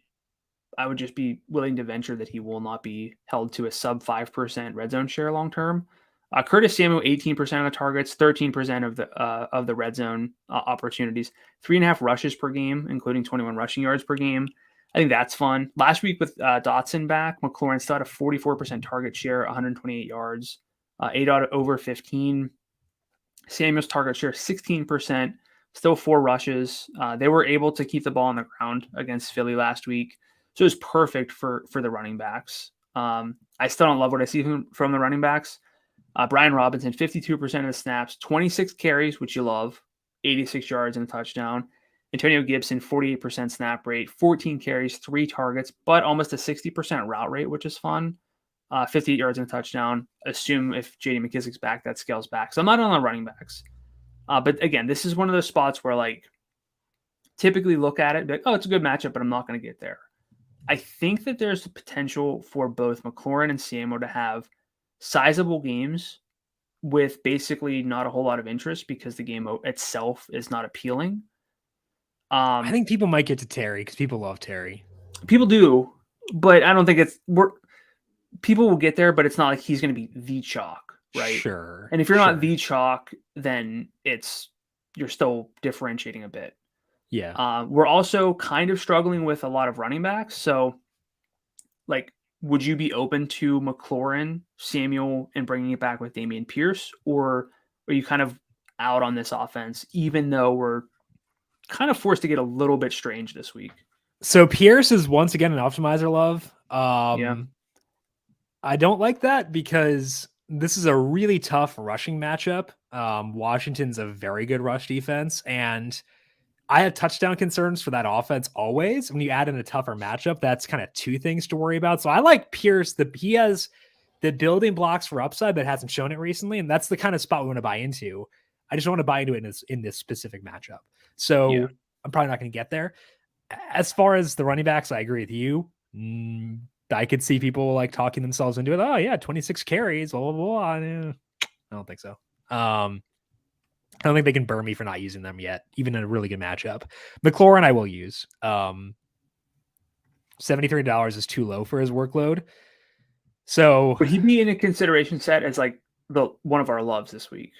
I would just be willing to venture that he will not be held to a sub 5% red zone share long term. Curtis Samuel, 18% of the targets, 13% of the red zone opportunities, 3.5 rushes per game, including 21 rushing yards per game. I think that's fun. Last week with Dotson back, McLaurin still had a 44% target share, 128 yards, 8 out of over 15. Samuel's target share, 16%, still 4 rushes. They were able to keep the ball on the ground against Philly last week. So it was perfect for the running backs. I still don't love what I see from the running backs. Brian Robinson, 52% of the snaps, 26 carries, which you love, 86 yards and a touchdown. Antonio Gibson, 48% snap rate, 14 carries, 3 targets, but almost a 60% route rate, which is fun. 58 yards and a touchdown. Assume if J.D. McKissic's back, that scales back. So I'm not on the running backs. But again, this is one of those spots where typically look at it, be like, oh, it's a good matchup, but I'm not going to get there. I think that there's the potential for both McLaurin and Samuel to have sizable games with basically not a whole lot of interest because the game itself is not appealing. I think people might get to Terry because people love Terry. People do, but I don't think people will get there, but it's not like he's going to be the chalk, right? Sure. And if you're not the chalk, then you're still differentiating a bit. Yeah. We're also kind of struggling with a lot of running backs. So, would you be open to McLaurin, Samuel, and bringing it back with Dameon Pierce? Or are you kind of out on this offense, even though we're kind of forced to get a little bit strange this week? So Pierce is once again an optimizer love. Yeah. I don't like that because this is a really tough rushing matchup. Washington's a very good rush defense, and I have touchdown concerns for that offense always. When you add in a tougher matchup, that's kind of 2 things to worry about. So I like Pierce. He has the building blocks for upside, but hasn't shown it recently, and that's the kind of spot we want to buy into. I just don't want to buy into it in this specific matchup. So yeah. I'm probably not going to get there. As far as the running backs, I agree with you. I could see people talking themselves into it. Oh yeah, 26 carries, blah, blah, blah. I don't think so. I don't think they can burn me for not using them yet, even in a really good matchup. McLaurin I will use. $73 is too low for his workload. So would he be in a consideration set as like one of our loves this week?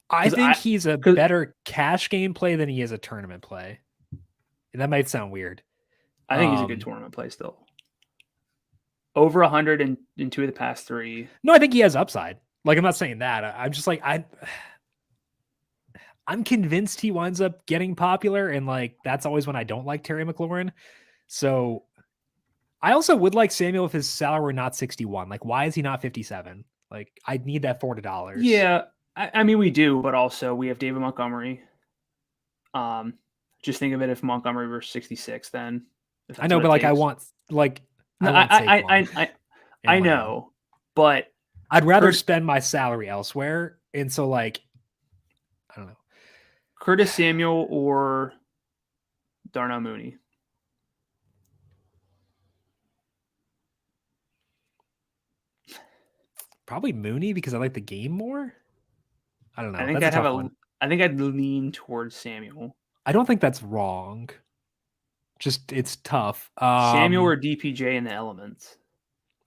I think he's a better cash game play than he is a tournament play. And that might sound weird. I think he's a good tournament play still. Over 100 in 2 of the past 3. No, I think he has upside. Like, I'm not saying that. I'm just like, I'm convinced he winds up getting popular, and like that's always when I don't like Terry McLaurin. So I also would like Samuel if his salary were not 61. Like, why is he not 57? Like, I need that $400. Yeah, I mean we do, but also we have David Montgomery. Just think of it if Montgomery were 66, then I know, but like I want I know, but I'd rather spend my salary elsewhere. And so like, I don't know. Curtis Samuel or Darnell Mooney. Probably Mooney because I like the game more. I don't know. I think I'd lean towards Samuel. I don't think that's wrong. Just it's tough. Samuel or DPJ in the elements.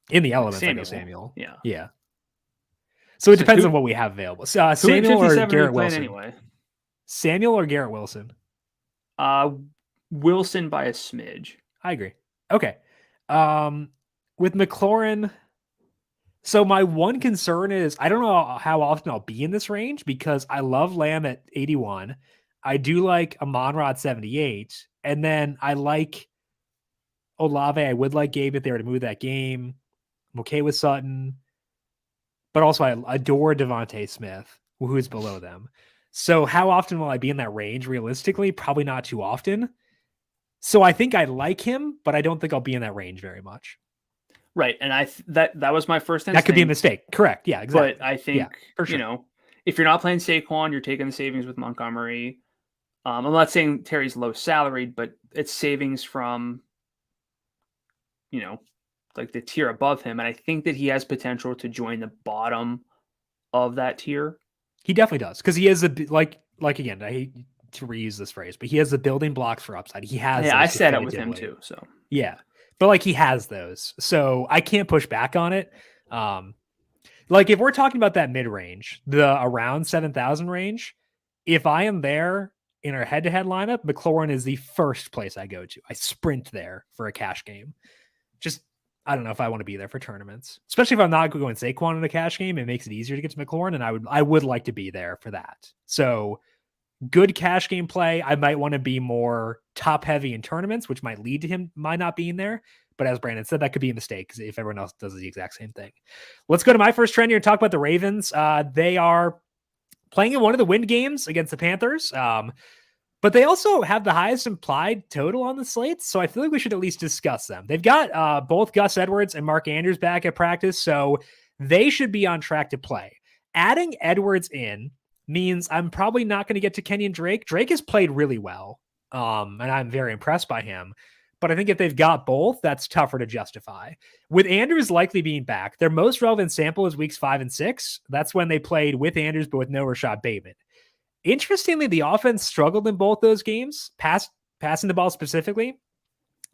In the elements, Samuel. I go Samuel. Yeah. Yeah. So it depends on what we have available. Samuel or Garrett Wilson. Anyway. Samuel or Garrett Wilson? Wilson by a smidge. I agree. Okay. With McLaurin, so my one concern is I don't know how often I'll be in this range because I love Lamb at 81. I do like Amon-Ra at 78. And then I like Olave. I would like Gabe if they were to move that game. I'm okay with Sutton. But also I adore Devontae Smith, who is below them. So how often will I be in that range realistically? Probably not too often. So I think I like him, but I don't think I'll be in that range very much. Right. And that was my first instinct. That could be a mistake. Correct. Yeah, exactly. But I think, for sure. If you're not playing Saquon, you're taking the savings with Montgomery. I'm not saying Terry's low salaried, but it's savings from, like the tier above him. And I think that he has potential to join the bottom of that tier. He definitely does. Because he is like again, I hate to reuse this phrase, but he has the building blocks for upside. He has. Yeah, I said it with him too. So yeah, but like he has those. So I can't push back on it. Like if we're talking about that mid range, the around 7,000 range, if I am there in our head-to-head lineup, McLaurin is the first place I go to. I sprint there for a cash game. Just, I don't know if I want to be there for tournaments, especially if I'm not going Saquon in a cash game. It makes it easier to get to McLaurin, and I would like to be there for that. So good cash game play. I might want to be more top heavy in tournaments, which might lead to him might not being there. But as Brandon said, that could be a mistake because if everyone else does the exact same thing. Let's go to my first trend here and talk about the Ravens. They are playing in one of the win games against the Panthers. But they also have the highest implied total on the slate, so I feel like we should at least discuss them. They've got both Gus Edwards and Mark Andrews back at practice, so they should be on track to play. Adding Edwards in means I'm probably not going to get to Kenyon Drake. Drake has played really well, and I'm very impressed by him. But I think if they've got both, that's tougher to justify. With Andrews likely being back, their most relevant sample is weeks 5 and 6. That's when they played with Andrews, but with no Rashad Bateman. Interestingly, the offense struggled in both those games, passing the ball specifically.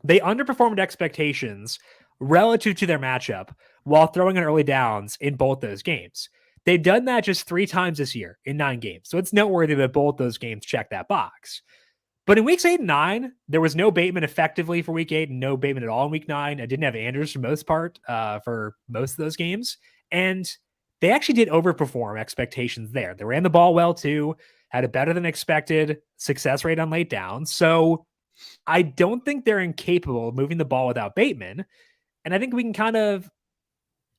They underperformed expectations relative to their matchup while throwing in early downs in both those games. They've done that just 3 times this year in 9 games. So it's noteworthy that both those games check that box. But in weeks 8 and 9, there was no Bateman effectively for week 8 and no Bateman at all in week 9. I didn't have Andrews for most part for most of those games. And they actually did overperform expectations there. They ran the ball well too, had a better than expected success rate on late downs. So I don't think they're incapable of moving the ball without Bateman. And I think we can kind of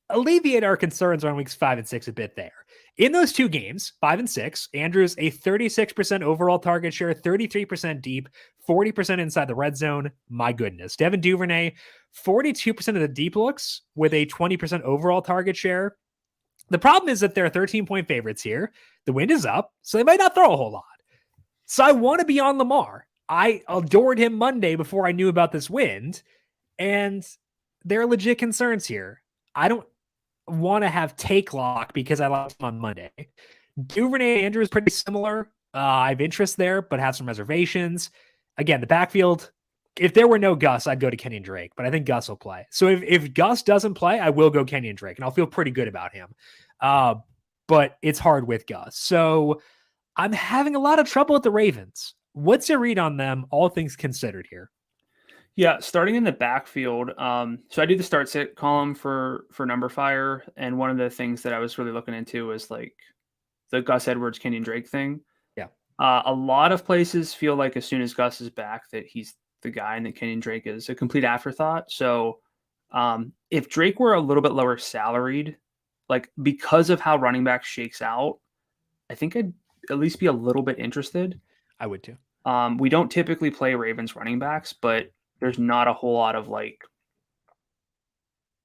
alleviate our concerns around weeks 5 and 6 a bit there. In those 2 games, 5 and 6, Andrews a 36% overall target share, 33% deep, 40% inside the red zone. My goodness. Devin Duvernay, 42% of the deep looks with a 20% overall target share. The problem is that they're 13-point favorites here. The wind is up, so they might not throw a whole lot. So I want to be on Lamar. I adored him Monday before I knew about this wind, and there are legit concerns here. I don't want to have take lock because I lost him on Monday. Duvernay Andrews pretty similar. I have interest there, but have some reservations. Again, the backfield, if there were no Gus, I'd go to Kenyon Drake, but I think Gus will play. So if Gus doesn't play, I will go Kenyon Drake, and I'll feel pretty good about him. But it's hard with Gus. So I'm having a lot of trouble with the Ravens. What's your read on them, all things considered here? Yeah, starting in the backfield. So I do the start sit column for numberFire, and one of the things that I was really looking into was like the Gus Edwards, Kenyon Drake thing. Yeah. A lot of places feel like as soon as Gus is back that he's the guy and that Kenyon Drake is a complete afterthought. So if Drake were a little bit lower salaried, like because of how running back shakes out, I think I'd at least be a little bit interested. I would too. We don't typically play Ravens running backs, but there's not a whole lot of like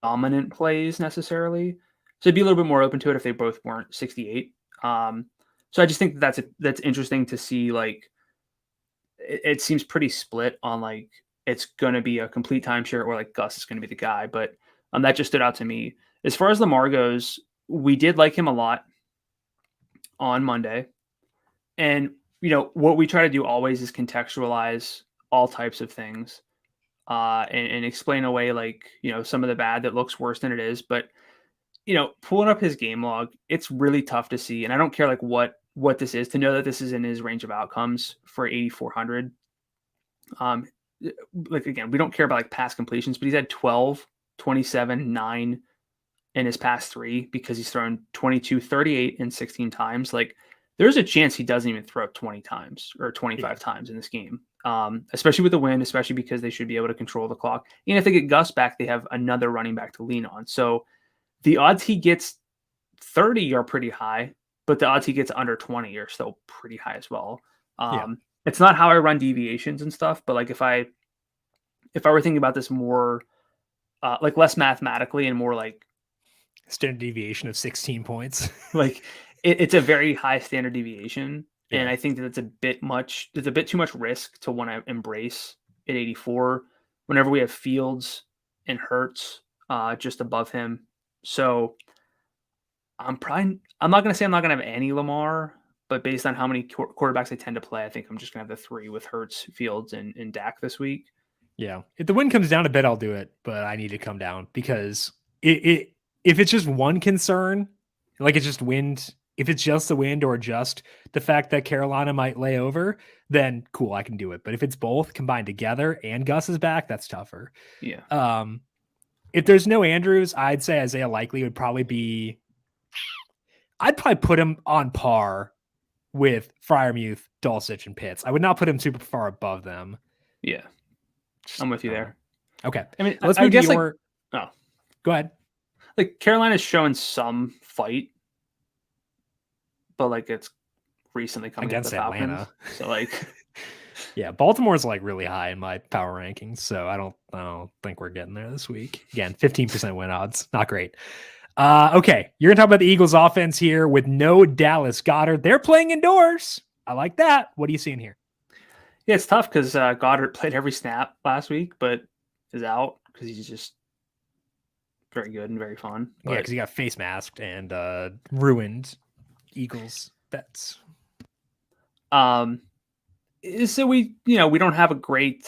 dominant plays necessarily. So I'd be a little bit more open to it if they both weren't 68. So I just think that's interesting to see. Like, it seems pretty split on like it's going to be a complete timeshare or like Gus is going to be the guy. But that just stood out to me. As far as Lamar goes, we did like him a lot on Monday. And, what we try to do always is contextualize all types of things and explain away like, some of the bad that looks worse than it is. But, pulling up his game log, it's really tough to see. And I don't care like what this is, to know that this is in his range of outcomes for 8,400. Like, again, we don't care about like pass completions, but he's had 12, 27, 9 in his past 3 because he's thrown 22, 38, and 16 times. Like, there's a chance he doesn't even throw 20 times or 25 times in this game, especially with the win, especially because they should be able to control the clock. And if they get Gus back, they have another running back to lean on. So the odds he gets 30 are pretty high, but the odds he gets under 20 are still pretty high as well. It's not how I run deviations and stuff, but like if I were thinking about this more like less mathematically and more like standard deviation of 16 points, like it's a very high standard deviation. Yeah. And I think that it's a bit much. There's a bit too much risk to want to embrace at 84 whenever we have Fields and Hurts just above him. So I'm not going to say I'm not going to have any Lamar, but based on how many quarterbacks I tend to play, I think I'm just going to have the 3 with Hurts, Fields, and Dak this week. Yeah. If the win comes down a bit, I'll do it, but I need to come down because if it's just one concern, like it's just wind, if it's just the wind or just the fact that Carolina might lay over, then cool, I can do it. But if it's both combined together and Gus is back, that's tougher. Yeah. If there's no Andrews, I'd say Isaiah Likely would probably be, I'd probably put him on par with Freiermuth, Dulcich, and Pitts. I would not put him super far above them. Yeah. I'm with you there. Okay. I mean, let's move to your... Go ahead. Like, Carolina's showing some fight, but like it's recently coming against the Falcons, Atlanta. So like, yeah, Baltimore's like really high in my power rankings, so I don't think we're getting there this week. Again, 15% win odds, not great. Okay, you're gonna talk about the Eagles' offense here with no Dallas Goedert. They're playing indoors. I like that. What are you seeing here? Yeah, it's tough because Goddard played every snap last week, but is out because he's just very good and very fun. Yeah, because he got face masked and ruined Eagles bets. So we don't have a great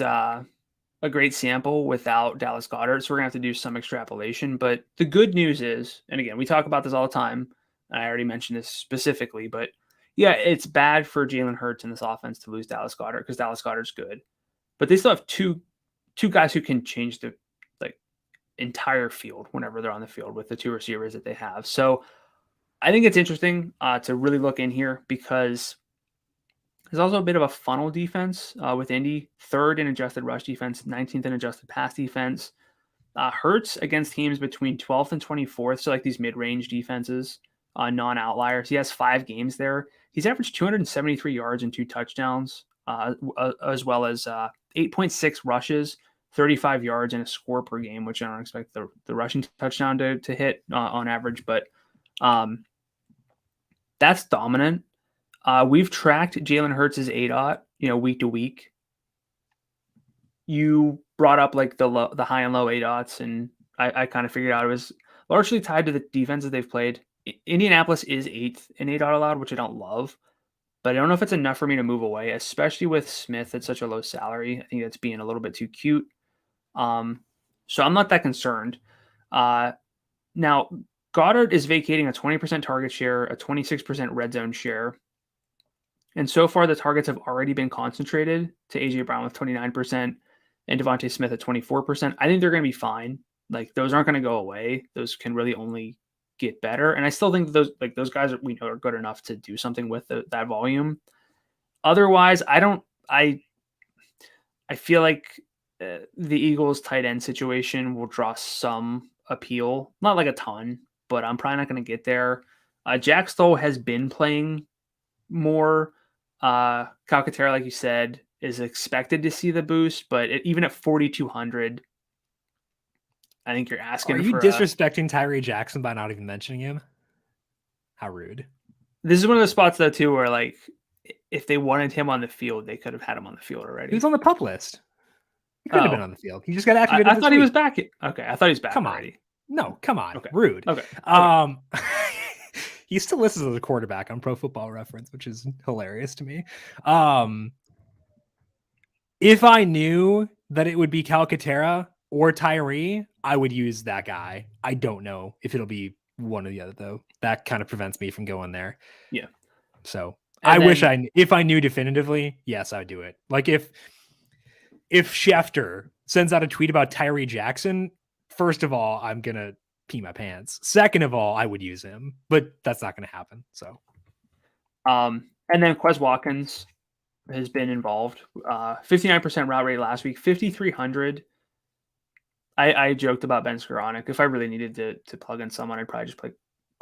sample without Dallas Goedert, so we're gonna have to do some extrapolation. But the good news is, and again, we talk about this all the time, and I already mentioned this specifically, but yeah, it's bad for Jalen Hurts in this offense to lose Dallas Goedert because Dallas Goedert's good, but they still have two guys who can change the entire field whenever they're on the field with the 2 receivers that they have. So I think it's interesting to really look in here because there's also a bit of a funnel defense with Indy, 3rd in adjusted rush defense, 19th in adjusted pass defense. Hurts against teams between 12th and 24th, so like these mid-range defenses, non-outliers. He has 5 games there. He's averaged 273 yards and 2 touchdowns, as well as 8.6 rushes, 35 yards and a score per game, which I don't expect the rushing touchdown to hit on average, but that's dominant. We've tracked Jalen Hurts' ADOT, week to week. You brought up like the high and low ADOTs, and I kind of figured out it was largely tied to the defenses they've played Indianapolis is 8th in $8 allowed, which I don't love, but I don't know if it's enough for me to move away, especially with Smith at such a low salary. I think that's being a little bit too cute. So I'm not that concerned. Now, Goddard is vacating a 20% target share, a 26% red zone share. And so far, the targets have already been concentrated to A.J. Brown with 29% and Devontae Smith at 24%. I think they're going to be fine. Like, those aren't going to go away. Those can really only get better. And I still think those guys we know are good enough to do something with that volume. Otherwise, I feel like the Eagles tight end situation will draw some appeal. Not like a ton, but I'm probably not going to get there. Jack Stoll has been playing more. Calcaterra, like you said, is expected to see the boost, but even at 4,200, I think you're asking. Are you disrespecting Tyree Jackson by not even mentioning him? How rude. This is one of those spots, though, too, where like if they wanted him on the field, they could have had him on the field already. He was on the pup list. He could have been on the field. He just got activated. I thought he was back. Okay, I thought he was back. Come already. On. No, come on. Okay. Rude. Okay. He still lists as a quarterback on Pro Football Reference, which is hilarious to me. If I knew that it would be Calcaterra or Tyree, I would use that guy. I don't know if it'll be one or the other, though. That kind of prevents me from going there. Yeah. So if I knew definitively, yes, I would do it. Like if Schefter sends out a tweet about Tyree Jackson, first of all, I'm going to pee my pants. Second of all, I would use him, but that's not going to happen. So, and then Quez Watkins has been involved. 59% route rate last week, 5,300. I joked about Ben Skoranek. If I really needed to plug in someone, I'd probably just play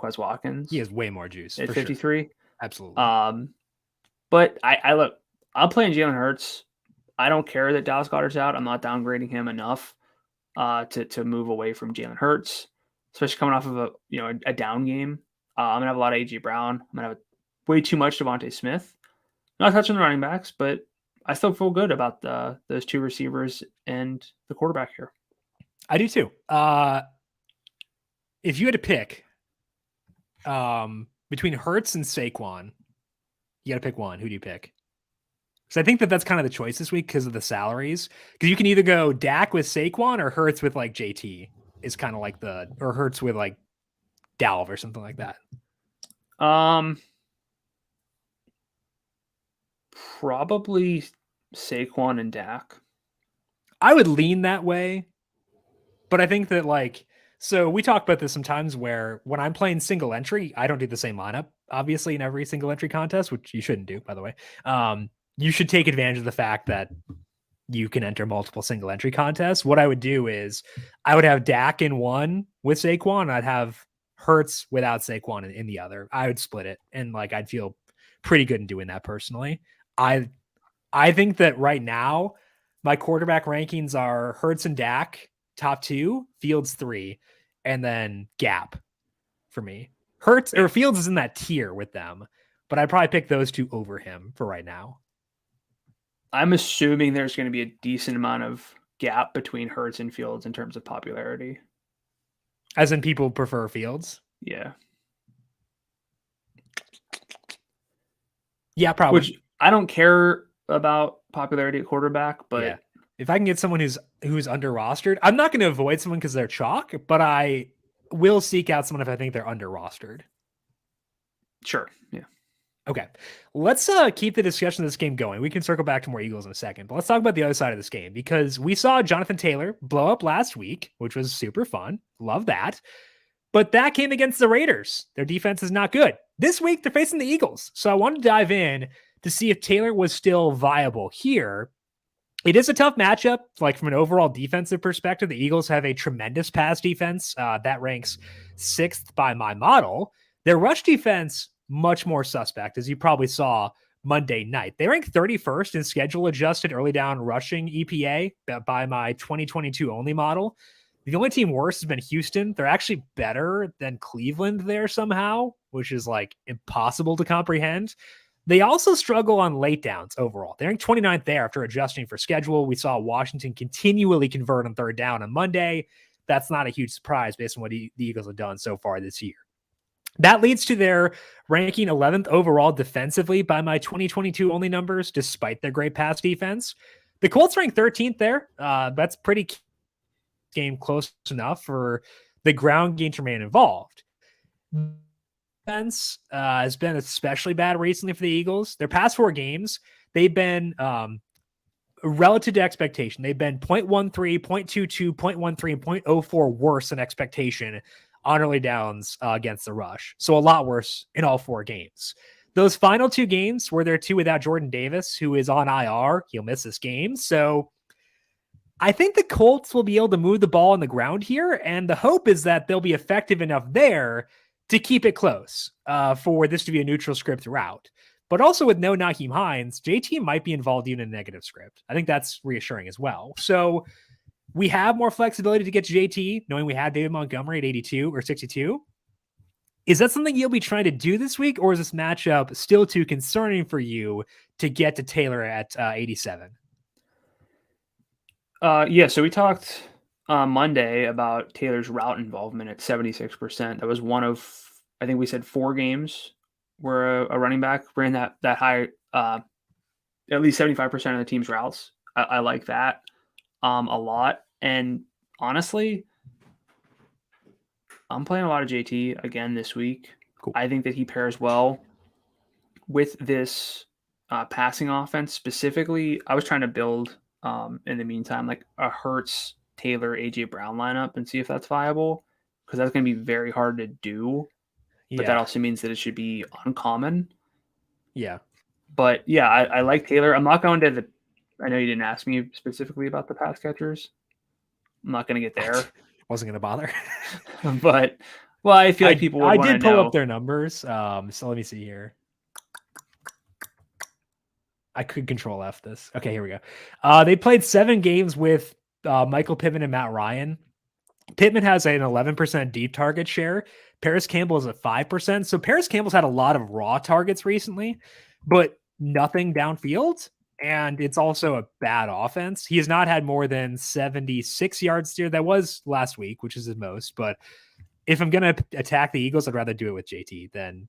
Quez Watkins. He has way more juice at 53. Sure. Absolutely. But I look, I'm playing Jalen Hurts. I don't care that Dallas Goedert's out. I'm not downgrading him enough to move away from Jalen Hurts, especially coming off of a down game. I'm gonna have a lot of A.J. Brown. I'm gonna have way too much Devontae Smith. Not touching the running backs, but I still feel good about those two receivers and the quarterback here. I do too. If you had to pick between Hurts and Saquon, you got to pick one. Who do you pick? Because I think that's kind of the choice this week because of the salaries. Because you can either go Dak with Saquon or Hurts with like JT is kind of like or Hurts with like Dalv or something like that. Probably Saquon and Dak. I would lean that way, but I think that so we talk about this sometimes where when I'm playing single entry, I don't do the same lineup, obviously, in every single entry contest, which you shouldn't do, by the way. You should take advantage of the fact that you can enter multiple single entry contests. What I would do is I would have Dak in one with Saquon, and I'd have Hurts without Saquon in the other. I would split it, and I'd feel pretty good in doing that personally. I think that right now my quarterback rankings are Hurts and Dak, top 2, Fields 3, and then Gap for me. Hurts or Fields is in that tier with them, but I'd probably pick those two over him for right now. I'm assuming there's going to be a decent amount of gap between Hurts and Fields in terms of popularity. As in people prefer Fields? Yeah. Yeah, probably. Which I don't care about popularity at quarterback, but yeah. If I can get someone who's under rostered, I'm not going to avoid someone because they're chalk, but I will seek out someone if I think they're under rostered. Sure. Yeah. Okay. Let's keep the discussion of this game going. We can circle back to more Eagles in a second, but let's talk about the other side of this game because we saw Jonathan Taylor blow up last week, which was super fun. Love that. But that came against the Raiders. Their defense is not good. This week, they're facing the Eagles. So I wanted to dive in to see if Taylor was still viable here. It is a tough matchup. From an overall defensive perspective, the Eagles have a tremendous pass defense that ranks 6th by my model. Their rush defense, much more suspect, as you probably saw Monday night. They rank 31st in schedule adjusted early down rushing EPA by my 2022 only model. The only team worse has been Houston. They're actually better than Cleveland there somehow, which is impossible to comprehend. They also struggle on late downs overall. They're ranked 29th there after adjusting for schedule. We saw Washington continually convert on 3rd down on Monday. That's not a huge surprise based on what the Eagles have done so far this year. That leads to their ranking 11th overall defensively by my 2022 only numbers, despite their great pass defense. The Colts rank 13th there. That's pretty game close enough for the ground game to remain involved. Defense has been especially bad recently for the Eagles. Their past 4 games, they've been relative to expectation. They've been 0.13, 0.22, 0.13, and 0.04 worse than expectation on early downs against the rush. So a lot worse in all 4 games. Those final 2 games were their 2 without Jordan Davis, who is on IR. He'll miss this game. So I think the Colts will be able to move the ball on the ground here, and the hope is that they'll be effective enough there to keep it close for this to be a neutral script throughout. But also with no Nyheim Hines, JT might be involved even in a negative script. I think that's reassuring as well. So we have more flexibility to get to JT, knowing we had David Montgomery at 82 or 62. Is that something you'll be trying to do this week, or is this matchup still too concerning for you to get to Taylor at 87? Yeah, so we talked Monday about Taylor's route involvement at 76%. That was one of, I think we said 4 games where a running back ran that high, at least 75% of the team's routes. I like that a lot. And honestly, I'm playing a lot of JT again this week. Cool. I think that he pairs well with this passing offense. Specifically, I was trying to build in the meantime like a Hurts, Taylor, AJ Brown lineup and see if that's viable, because that's going to be very hard to do. Yeah. But that also means that it should be uncommon. Yeah. But yeah, I like Taylor. I'm not going to the. I know you didn't ask me specifically about the pass catchers. I'm not going to get there. Wasn't going to bother. But well, I feel like people would. I did pull up their numbers. So let me see here. I could control F this. Okay, here we go. They played 7 games with Michael Pittman and Matt Ryan. Pittman has an 11% deep target share. Paris Campbell is at 5%. So Paris Campbell's had a lot of raw targets recently, but nothing downfield. And it's also a bad offense. He has not had more than 76 yards there. That was last week, which is his most. But if I'm going to attack the Eagles, I'd rather do it with JT than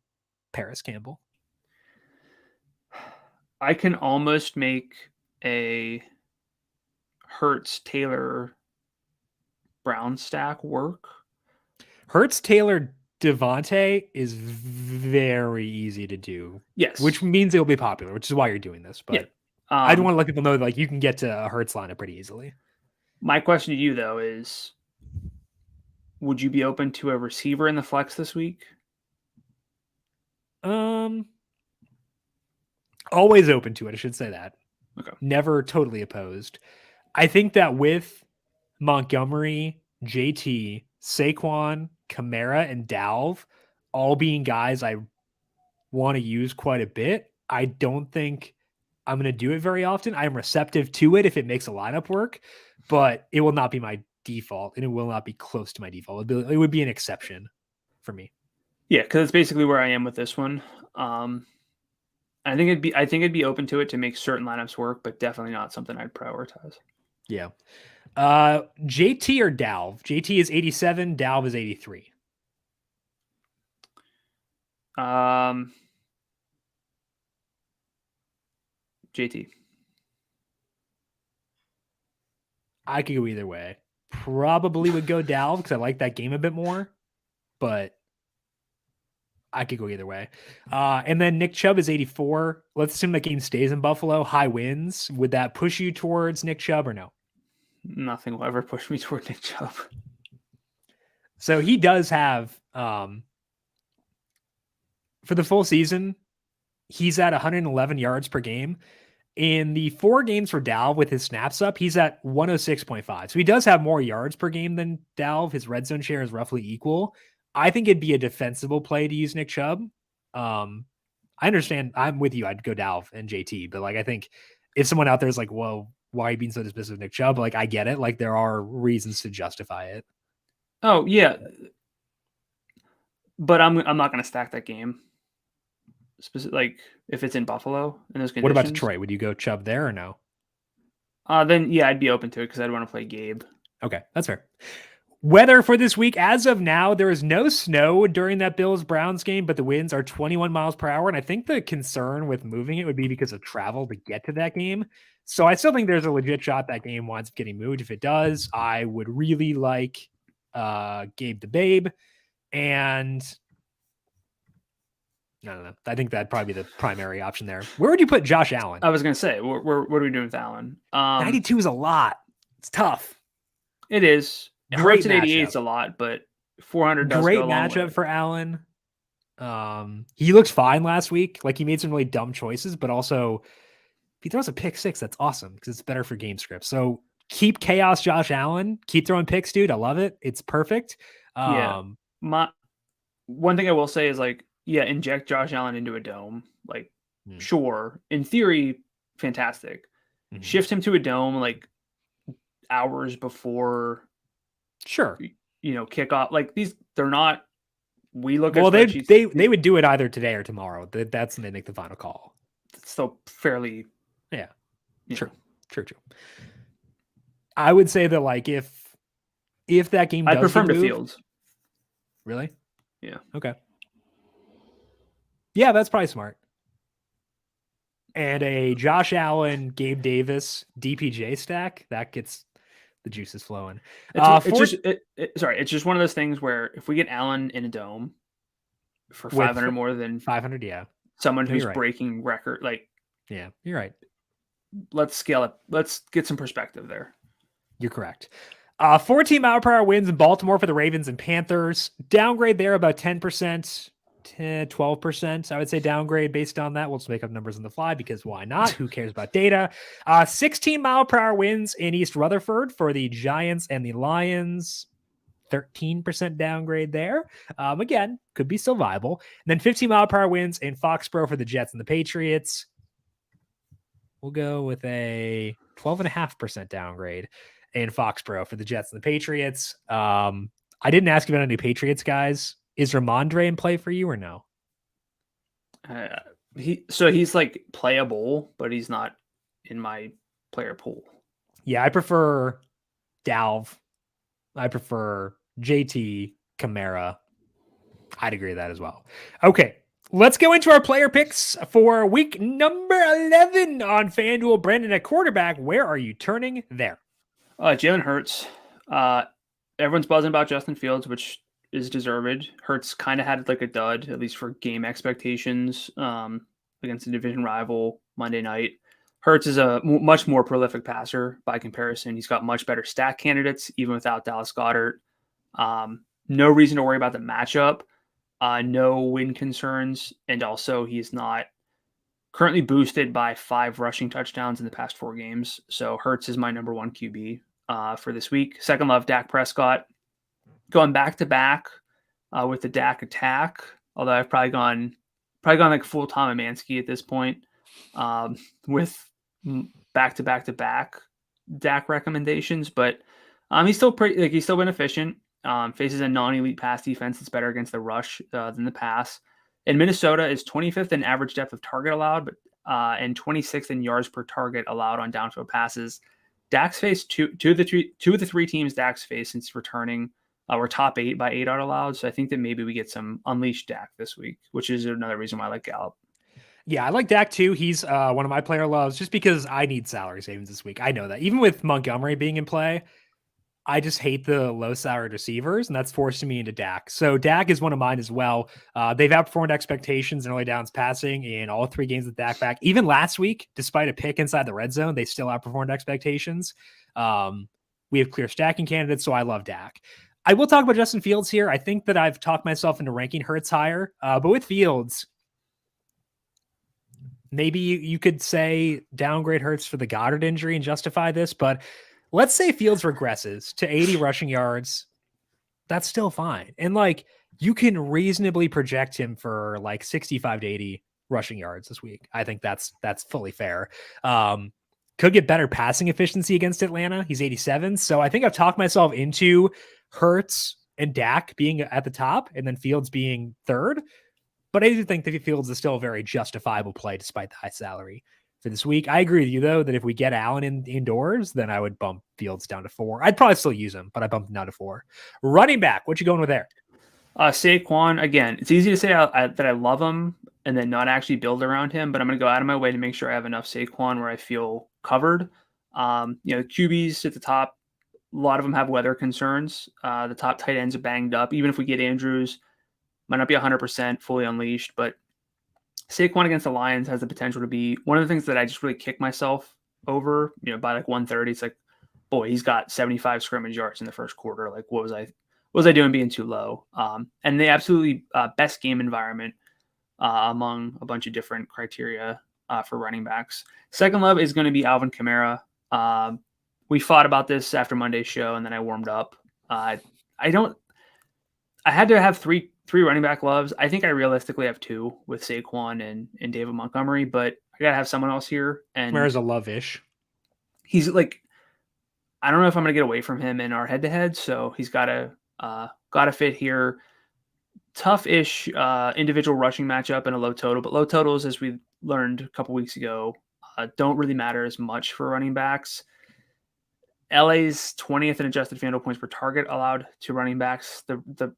Paris Campbell. I can almost make a Hurts, Taylor, Brown stack work. Hurts, Taylor, Devontae is very easy to do. Yes. Which means it'll be popular, which is why you're doing this. But yeah. I don't want to let people know that like you can get to a Hurts lineup pretty easily. My question to you though is, would you be open to a receiver in the flex this week? Always open to it. I should say that. Okay. Never totally opposed. I think that with Montgomery, JT, Saquon, Kamara, and Dalv all being guys I want to use quite a bit, I don't think I'm going to do it very often. I'm receptive to it if it makes a lineup work, but it will not be my default, and it will not be close to my default. It would be an exception for me. Yeah, because it's basically where I am with this one. I think it'd be open to it to make certain lineups work, but definitely not something I'd prioritize. Yeah. JT or Dalv? JT is 87, Dalv is 83. JT. I could go either way. Probably would go Dalv because I like that game a bit more, but I could go either way. And then Nick Chubb is 84. Let's assume that game stays in Buffalo. High wins. Would that push you towards Nick Chubb or no? Nothing will ever push me toward Nick Chubb. So he does have, for the full season, he's at 111 yards per game. In the 4 games for Dalv with his snaps up, he's at 106.5. So he does have more yards per game than Dalv. His red zone share is roughly equal. I think it'd be a defensible play to use Nick Chubb. I understand. I'm with you. I'd go Dalv and JT, but like, I think if someone out there is like, well, why are you being so dismissive of Nick Chubb? Like, I get it. Like, there are reasons to justify it. Oh yeah. But I'm not going to stack that game. Like if it's in Buffalo in those conditions. What about Detroit? Would you go Chubb there or no? Then yeah, I'd be open to it because I'd want to play Gabe. Okay, that's fair. Weather for this week, as of now, there is no snow during that Bills-Browns game, but the winds are 21 miles per hour. And I think the concern with moving it would be because of travel to get to that game. So I still think there's a legit shot that game winds up getting moved. If it does, I would really like Gabe the Babe. And I don't know. I think that'd probably be the primary option there. Where would you put Josh Allen? I was going to say, what are we doing with Allen? 92 is a lot. It's tough. It is. Great Hurts at 88 is a lot, but 400 does great go a long matchup way. for Allen. He looked fine last week. Like he made some really dumb choices, but also if he throws a pick six, that's awesome because it's better for game script. So keep chaos, Josh Allen. Keep throwing picks, dude. I love it. It's perfect. My one thing I will say is like, inject Josh Allen into a dome. Like, sure, in theory, fantastic. Mm-hmm. Shift him to a dome like hours before. Sure. Kickoff. Like these, they're not. We look at they would do it either today or tomorrow. That's when they make the final call. It's still fairly. Yeah. True. I would say that like if that game, I prefer him to Fields. Really? Yeah. Okay. Yeah, that's probably smart. And a Josh Allen, Gabe Davis, DPJ stack that gets the juices flowing. It's just one of those things where if we get Allen in a dome for 500 more than 500, someone who's breaking record, like, yeah, you're right. Let's scale it. Let's get some perspective there. You're correct. 14 mile per hour winds in Baltimore for the Ravens and Panthers. Downgrade there about 10%. 12%, I would say downgrade based on that. We'll just make up numbers on the fly because why not? Who cares about data? 16 mile per hour winds in East Rutherford for the Giants and the Lions. 13% downgrade there. Again, could be still viable. And then 15 mile per hour winds in Foxborough for the Jets and the Patriots. We'll go with a 12.5% downgrade in Foxborough for the Jets and the Patriots. I didn't ask you about any Patriots guys. Is Ramondre in play for you or no? He's like playable, but he's not in my player pool. Yeah, I prefer Dalv. I prefer JT, Kamara. I'd agree with that as well. Okay, let's go into our player picks for week number 11 on FanDuel. Brandon, at quarterback, where are you turning there? Jalen Hurts. Everyone's buzzing about Justin Fields, which is deserved. Hurts kind of had like a dud, at least for game expectations, against a division rival Monday night. Hurts is a much more prolific passer by comparison. He's got much better stack candidates, even without Dallas Goedert. No reason to worry about the matchup. No win concerns. And also he's not currently boosted by 5 rushing touchdowns in the past 4 games. So Hurts is my number 1 QB for this week. Second love, Dak Prescott. Going back to back with the Dak attack, although I've probably gone like full Tom Amansky at this point with back to back Dak recommendations. But he's still he's still been efficient. Faces a non-elite pass defense that's better against the rush than the pass. And Minnesota is 25th in average depth of target allowed, but and 26th in yards per target allowed on downfield passes. Dak's faced two of the three teams Dak's faced since returning. We're top 8 by 8 out allowed. So I think that maybe we get some unleashed Dak this week, which is another reason why I like Gallup. Yeah, I like Dak too. He's one of my player loves just because I need salary savings this week. I know that. Even with Montgomery being in play, I just hate the low salaried receivers, and that's forcing me into Dak. So Dak is one of mine as well. They've outperformed expectations in early downs passing in all 3 games with Dak back. Even last week, despite a pick inside the red zone, they still outperformed expectations. We have clear stacking candidates, so I love Dak. I will talk about Justin Fields here. I think that I've talked myself into ranking Hurts higher, but with Fields, maybe you could say downgrade Hurts for the Goddard injury and justify this, but let's say Fields regresses to 80 rushing yards. That's still fine. And like you can reasonably project him for like 65 to 80 rushing yards this week. I think that's fully fair. Could get better passing efficiency against Atlanta. He's 87. So I think I've talked myself into Hurts and Dak being at the top and then Fields being third. But I do think that Fields is still a very justifiable play despite the high salary. for this week. I agree with you, though, that if we get Allen indoors, then I would bump Fields down to 4. I'd probably still use him, but I bumped him down to 4. Running back, what you going with there? Saquon, again, it's easy to say that I love him and then not actually build around him, but I'm going to go out of my way to make sure I have enough Saquon where I feel covered. QBs at the top, a lot of them have weather concerns. The top tight ends are banged up. Even if we get Andrews, might not be 100% fully unleashed, but Saquon against the Lions has the potential to be one of the things that I just really kick myself over, by like 130. It's like, boy, he's got 75 scrimmage yards in the first quarter. Like, what was I doing being too low? And the absolutely best game environment among a bunch of different criteria for running backs. Second love is going to be Alvin Kamara. We fought about this after Monday's show, and then I warmed up. I had to have three running back loves. I think I realistically have 2 with Saquon and David Montgomery, but I got to have someone else here. And Kamara's a love-ish. He's like, I don't know if I'm going to get away from him in our head-to-head, so he's got to fit here. Tough-ish individual rushing matchup and a low total, but low totals, as we learned a couple weeks ago, don't really matter as much for running backs. LA's 20th in adjusted FanDuel points per target allowed to running backs. The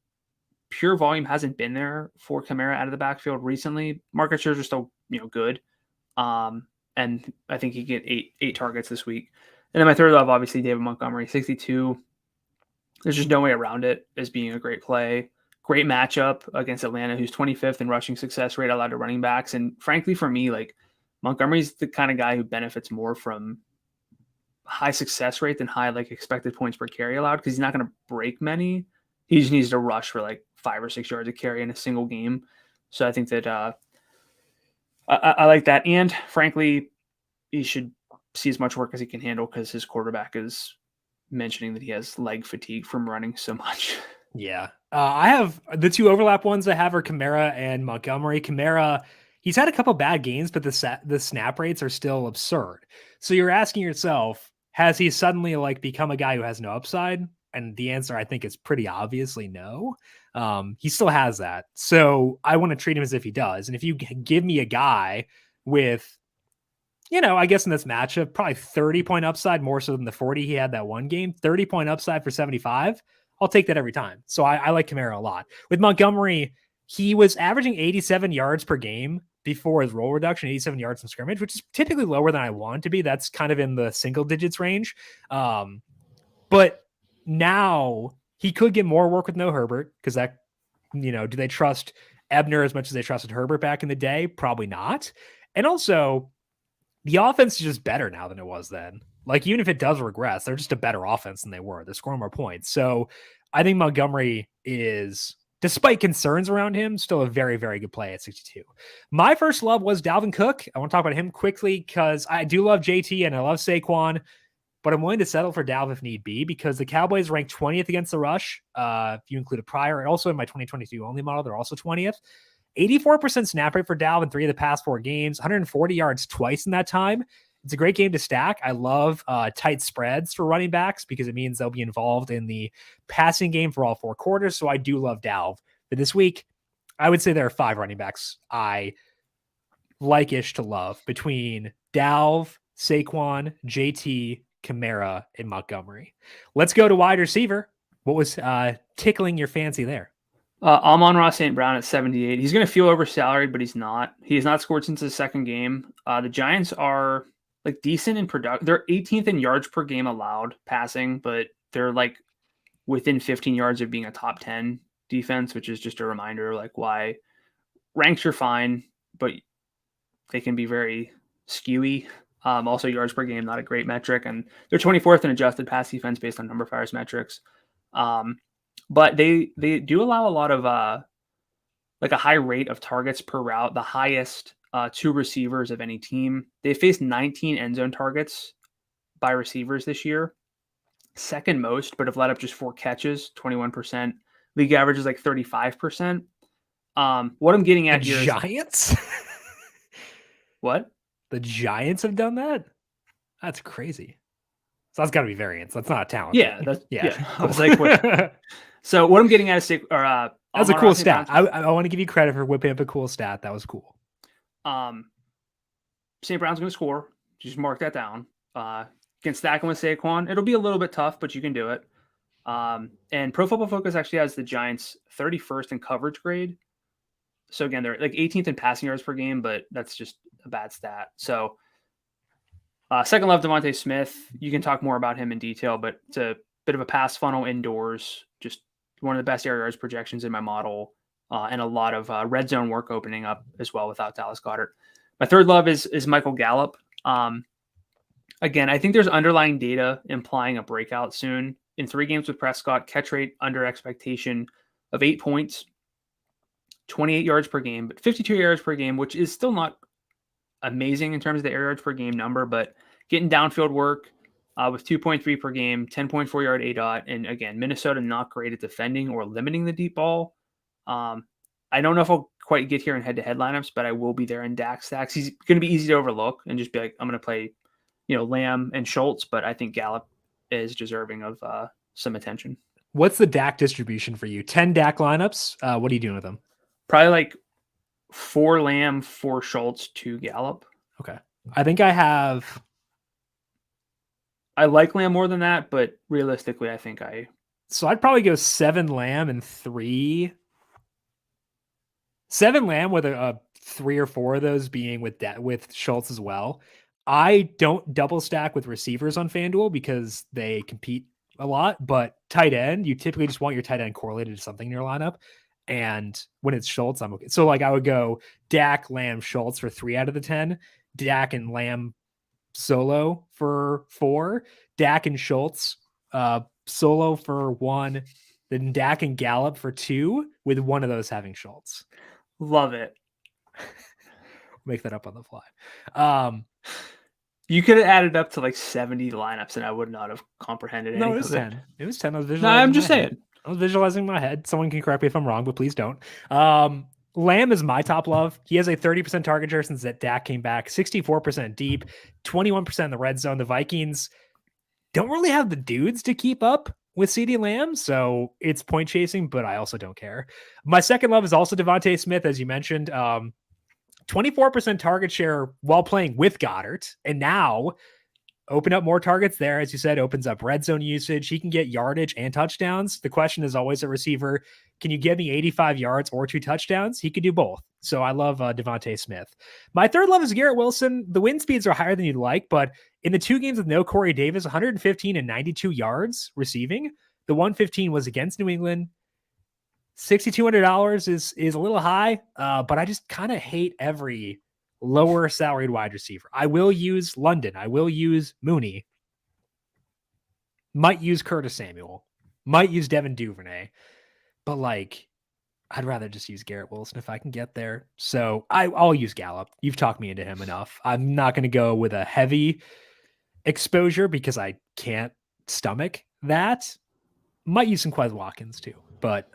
pure volume hasn't been there for Kamara out of the backfield recently. Market shares are still, good. And I think he get eight targets this week. And then my third love, obviously, David Montgomery, 62. There's just no way around it as being a great play. Great matchup against Atlanta, who's 25th in rushing success rate allowed to running backs. And frankly, for me, like, Montgomery's the kind of guy who benefits more from high success rate than high expected points per carry allowed, because he's not going to break many. He just needs to rush for 5 or 6 yards a carry in a single game. So I think that I like that. And frankly, he should see as much work as he can handle, because his quarterback is mentioning that he has leg fatigue from running so much. Yeah. I have the 2 overlap ones I have are Kamara and Montgomery. Kamara, he's had a couple bad games, but the snap rates are still absurd. So you're asking yourself, has he suddenly become a guy who has no upside? And the answer, I think, is pretty obviously no. He still has that. So I want to treat him as if he does. And if you give me a guy with, I guess in this matchup, probably 30-point upside, more so than the 40 he had that one game, 30-point upside for 75, I'll take that every time. So I like Kamara a lot. With Montgomery, he was averaging 87 yards per game before his roll reduction, 87 yards from scrimmage, which is typically lower than I want it to be. That's kind of in the single digits range. But now he could get more work with no Herbert, because that, do they trust Ebner as much as they trusted Herbert back in the day? Probably not. And also, the offense is just better now than it was then. Even if it does regress, they're just a better offense than they were. They're scoring more points. So I think Montgomery is, despite concerns around him, still a very, very good play at 62. My first love was Dalvin Cook. I want to talk about him quickly because I do love JT and I love Saquon, but I'm willing to settle for Dalvin if need be, because the Cowboys ranked 20th against the rush, if you include a prior, and also in my 2022 only model, they're also 20th. 84% snap rate for Dalvin 3 of the past 4 games, 140 yards twice in that time. It's a great game to stack. I love tight spreads for running backs because it means they'll be involved in the passing game for all 4 quarters. So I do love Dalv. But this week, I would say there are 5 running backs I like-ish to love between Dalv, Saquon, JT, Kamara, and Montgomery. Let's go to wide receiver. What was tickling your fancy there? Amon-Ra St. Brown at 78. He's going to feel oversalaried, but he's not. He has not scored since his second game. The Giants are decent in production. They're 18th in yards per game allowed passing, but they're within 15 yards of being a top 10 defense, which is just a reminder why ranks are fine, but they can be very skewy. Also, yards per game, not a great metric, and they're 24th in adjusted pass defense based on numberFire's metrics. But they do allow a lot of a high rate of targets per route, the highest to receivers of any team. They faced 19 end zone targets by receivers this year, second most, but have let up just 4 catches, 21%. League average is 35%. What I'm getting at the here Giants? What? The Giants have done that? That's crazy. So that's got to be variance. That's not a talent. Yeah. I was what? So what I'm getting at is that's a cool stat. I want to give you credit for whipping up a cool stat. That was cool. St. Brown's going to score. Just mark that down. You can stack him with Saquon. It'll be a little bit tough, but you can do it. And Pro Football Focus actually has the Giants 31st in coverage grade. So again, they're like 18th in passing yards per game, but that's just a bad stat. So second love, Devontae Smith. You can talk more about him in detail, but it's a bit of a pass funnel indoors. Just one of the best air yards projections in my model, and a lot of red zone work opening up as well without Dallas Goedert. My third love is Michael Gallup. Again, I think there's underlying data implying a breakout soon. In 3 games with Prescott, catch rate under expectation of 8 points, 28 yards per game, but 52 yards per game, which is still not amazing in terms of the air yards per game number, but getting downfield work with 2.3 per game, 10.4 yard ADOT. And again, Minnesota not great at defending or limiting the deep ball. I don't know if I'll quite get here in head-to-head lineups, but I will be there in Dak stacks. He's going to be easy to overlook and just be like, I'm going to play, Lamb and Schultz, but I think Gallup is deserving of some attention. What's the Dak distribution for you? 10 Dak lineups. What are you doing with them? Probably like 4 Lamb, 4 Schultz, 2 Gallup. Okay. I think I like Lamb more than that, but realistically, I think So I'd probably go 7 Lamb and 3. 7 Lamb with a 3 or 4 of those being with Schultz as well. I don't double stack with receivers on FanDuel because they compete a lot, but tight end, you typically just want your tight end correlated to something in your lineup. And when it's Schultz, I'm okay. So like I would go Dak, Lamb, Schultz for 3 out of the 10, Dak and Lamb solo for 4, Dak and Schultz solo for 1, then Dak and Gallup for 2, with one of those having Schultz. Love it. Make that up on the fly. You could have added up to like 70 lineups and I would not have comprehended any No, it was of 10. It was 10. I was No, visualizing. I'm just saying. I was visualizing my head. Someone can correct me if I'm wrong, but please don't. Lamb is my top love. He has a 30% target share since that Dak came back, 64% deep, 21% in the red zone. The Vikings don't really have the dudes to keep up with CeeDee Lamb, so it's point chasing, but I also don't care. My second love is also Devontae Smith, as you mentioned. 24% target share while playing with Goddard, and now open up more targets there. As you said, opens up red zone usage. He can get yardage and touchdowns. The question is always a receiver. Can you give me 85 yards or 2 touchdowns? He could do both. So I love Devontae Smith. My third love is Garrett Wilson. The wind speeds are higher than you'd like, but in the 2 games with no Corey Davis, 115 and 92 yards receiving. The 115 was against New England. $6,200 is a little high, but I just kind of hate every lower salaried wide receiver. I will use London. I will use Mooney. Might use Curtis Samuel. Might use Devin Duvernay. But like, I'd rather just use Garrett Wilson if I can get there. So I'll use Gallup. You've talked me into him enough. I'm not going to go with a heavy exposure because I can't stomach that. Might use some Quez Watkins too. But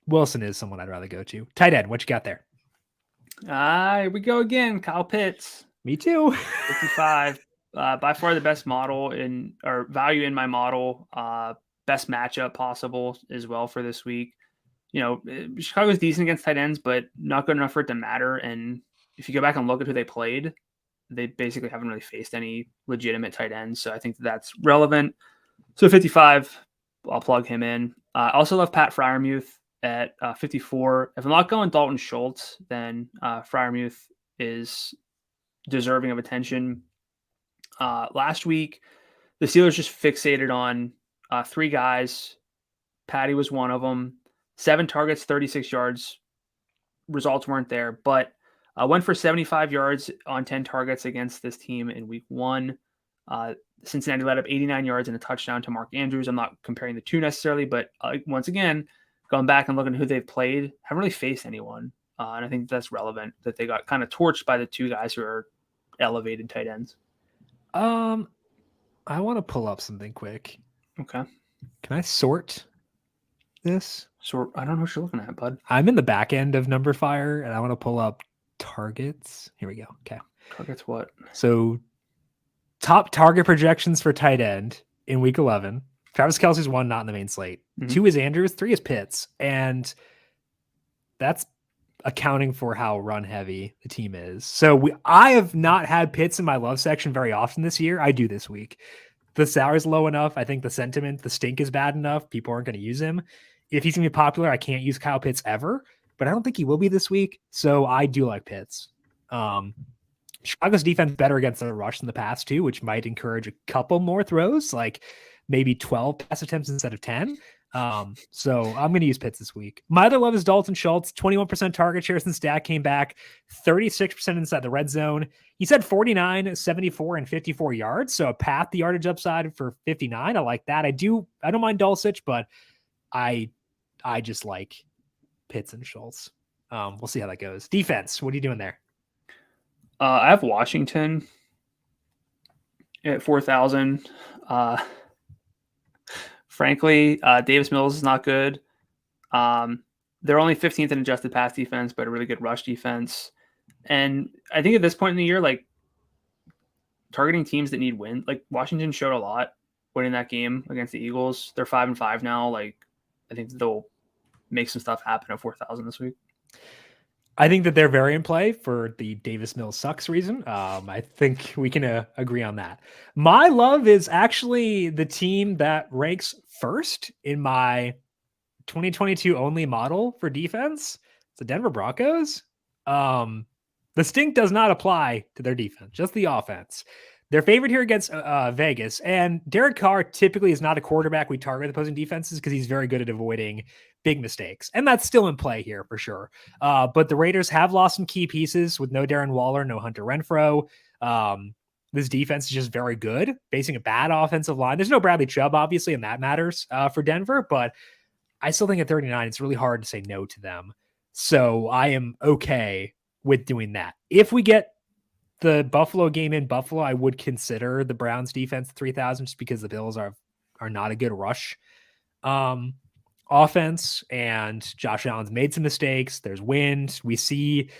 Wilson is someone I'd rather go to. Tight end, what you got there? Here we go again. Kyle Pitts. Me too. 55. By far the best model or value in my model. Best matchup possible as well for this week. Chicago's decent against tight ends, but not good enough for it to matter. And if you go back and look at who they played, they basically haven't really faced any legitimate tight ends. So I think that's relevant. So 55, I'll plug him in. I also love Pat Freiermuth at 54. If I'm not going Dalton Schultz, then Freiermuth is deserving of attention. Last week, the Steelers just fixated on 3 guys. Patty was one of them. 7 targets, 36 yards. Results weren't there, but went for 75 yards on 10 targets against this team in week 1. Cincinnati led up 89 yards and a touchdown to Mark Andrews. I'm not comparing the 2 necessarily, but once again, going back and looking at who they've played, haven't really faced anyone. And I think that's relevant that they got kind of torched by the 2 guys who are elevated tight ends. I want to pull up something quick. Okay. Can I sort this? I don't know what you're looking at, bud. I'm in the back end of numberFire and I want to pull up targets. Here we go. Okay. Targets what? So top target projections for tight end in week 11. Travis Kelce's 1, not in the main slate. 2 is Andrews, 3 is Pitts. And that's accounting for how run heavy the team is. So I have not had Pitts in my love section very often this year. I do this week. The salary's low enough. I think the sentiment, the stink is bad enough. People aren't going to use him. If he's going to be popular, I can't use Kyle Pitts ever, but I don't think he will be this week. So I do like Pitts. Chicago's defense better against the rush in the past too, which might encourage a couple more throws, like maybe 12 pass attempts instead of 10. So I'm going to use Pitts this week. My other love is Dalton Schultz, 21% target share since Dak came back, 36% inside the red zone. He said 49, 74, and 54 yards. So a path the yardage upside for 59. I like that. I don't mind Dulcich, but I just like Pitts and Schultz. We'll see how that goes. Defense, what are you doing there? I have Washington at 4,000. Frankly, Davis Mills is not good. They're only 15th in adjusted pass defense, but a really good rush defense. And I think at this point in the year, like targeting teams that need win, like Washington showed a lot winning that game against the Eagles. They're 5-5 now. Like I think they'll make some stuff happen at 4,000 this week. I think that they're very in play for the Davis Mills sucks reason. I think we can agree on that. My love is actually the team that ranks first in my 2022 only model for defense. It's the Denver Broncos. The stink does not apply to their defense, just the offense. They're favored here against Vegas, and Derek Carr typically is not a quarterback we target opposing defenses because he's very good at avoiding big mistakes, and that's still in play here for sure. But the Raiders have lost some key pieces with no Darren Waller, no Hunter Renfrow. This defense is just very good, facing a bad offensive line. There's no Bradley Chubb, obviously, and that matters for Denver, but I still think at 39, it's really hard to say no to them. So I am okay with doing that. If we get the Buffalo game in Buffalo, I would consider the Browns defense 3,000 just because the Bills are not a good rush offense, and Josh Allen's made some mistakes. There's wind. We see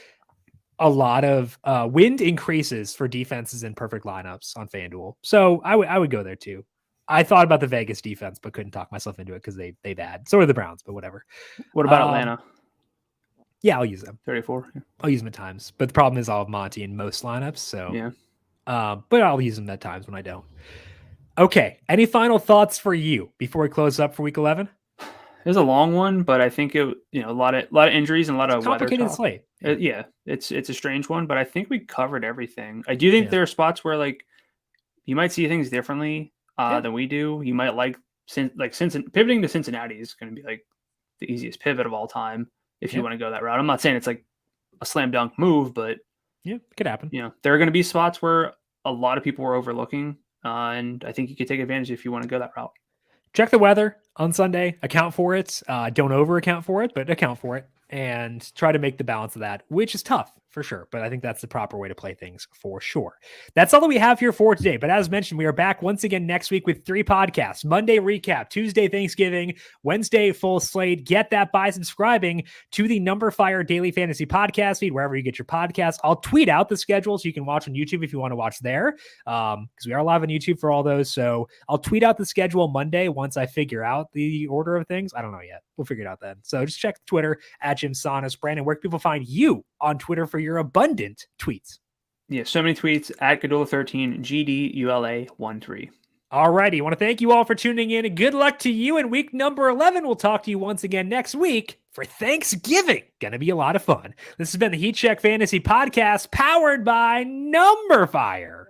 a lot of wind increases for defenses in perfect lineups on FanDuel. So I would go there too. I thought about the Vegas defense, but couldn't talk myself into it because they bad. So are the Browns, but whatever. What about Atlanta? Yeah, I'll use them. 34. Yeah. I'll use them at times, but the problem is I'll have Monty in most lineups. So yeah, but I'll use them at times when I don't. Okay. Any final thoughts for you before we close up for week 11? It was a long one, but I think it, a lot of injuries and a lot of complicated slate. Yeah, it's a strange one, but I think we covered everything. I do think there are spots where like you might see things differently than we do. You might pivoting to Cincinnati is going to be like the easiest pivot of all time if you want to go that route. I'm not saying it's like a slam dunk move, but yeah, it could happen. There are going to be spots where a lot of people were overlooking, and I think you could take advantage if you want to go that route. Check the weather on Sunday, account for it. Don't over account for it, but account for it and try to make the balance of that, which is tough for sure. But I think that's the proper way to play things for sure. That's all that we have here for today. But as mentioned, we are back once again next week with 3 podcasts: Monday recap, Tuesday Thanksgiving, Wednesday full slate. Get that by subscribing to the numberFire Daily Fantasy Podcast feed, wherever you get your podcasts. I'll tweet out the schedule so you can watch on YouTube if you want to watch there, because we are live on YouTube for all those. So I'll tweet out the schedule Monday once I figure out the order of things. I don't know yet. We'll figure it out then. So just check Twitter at Jim Sonos. Brandon, where can people find you on Twitter for your abundant tweets? Yeah, so many tweets at Gdula13, GDULA13. All righty. I want to thank you all for tuning in. Good luck to you in week number 11. We'll talk to you once again next week for Thanksgiving. Gonna be a lot of fun. This has been the Heat Check Fantasy Podcast powered by numberFire.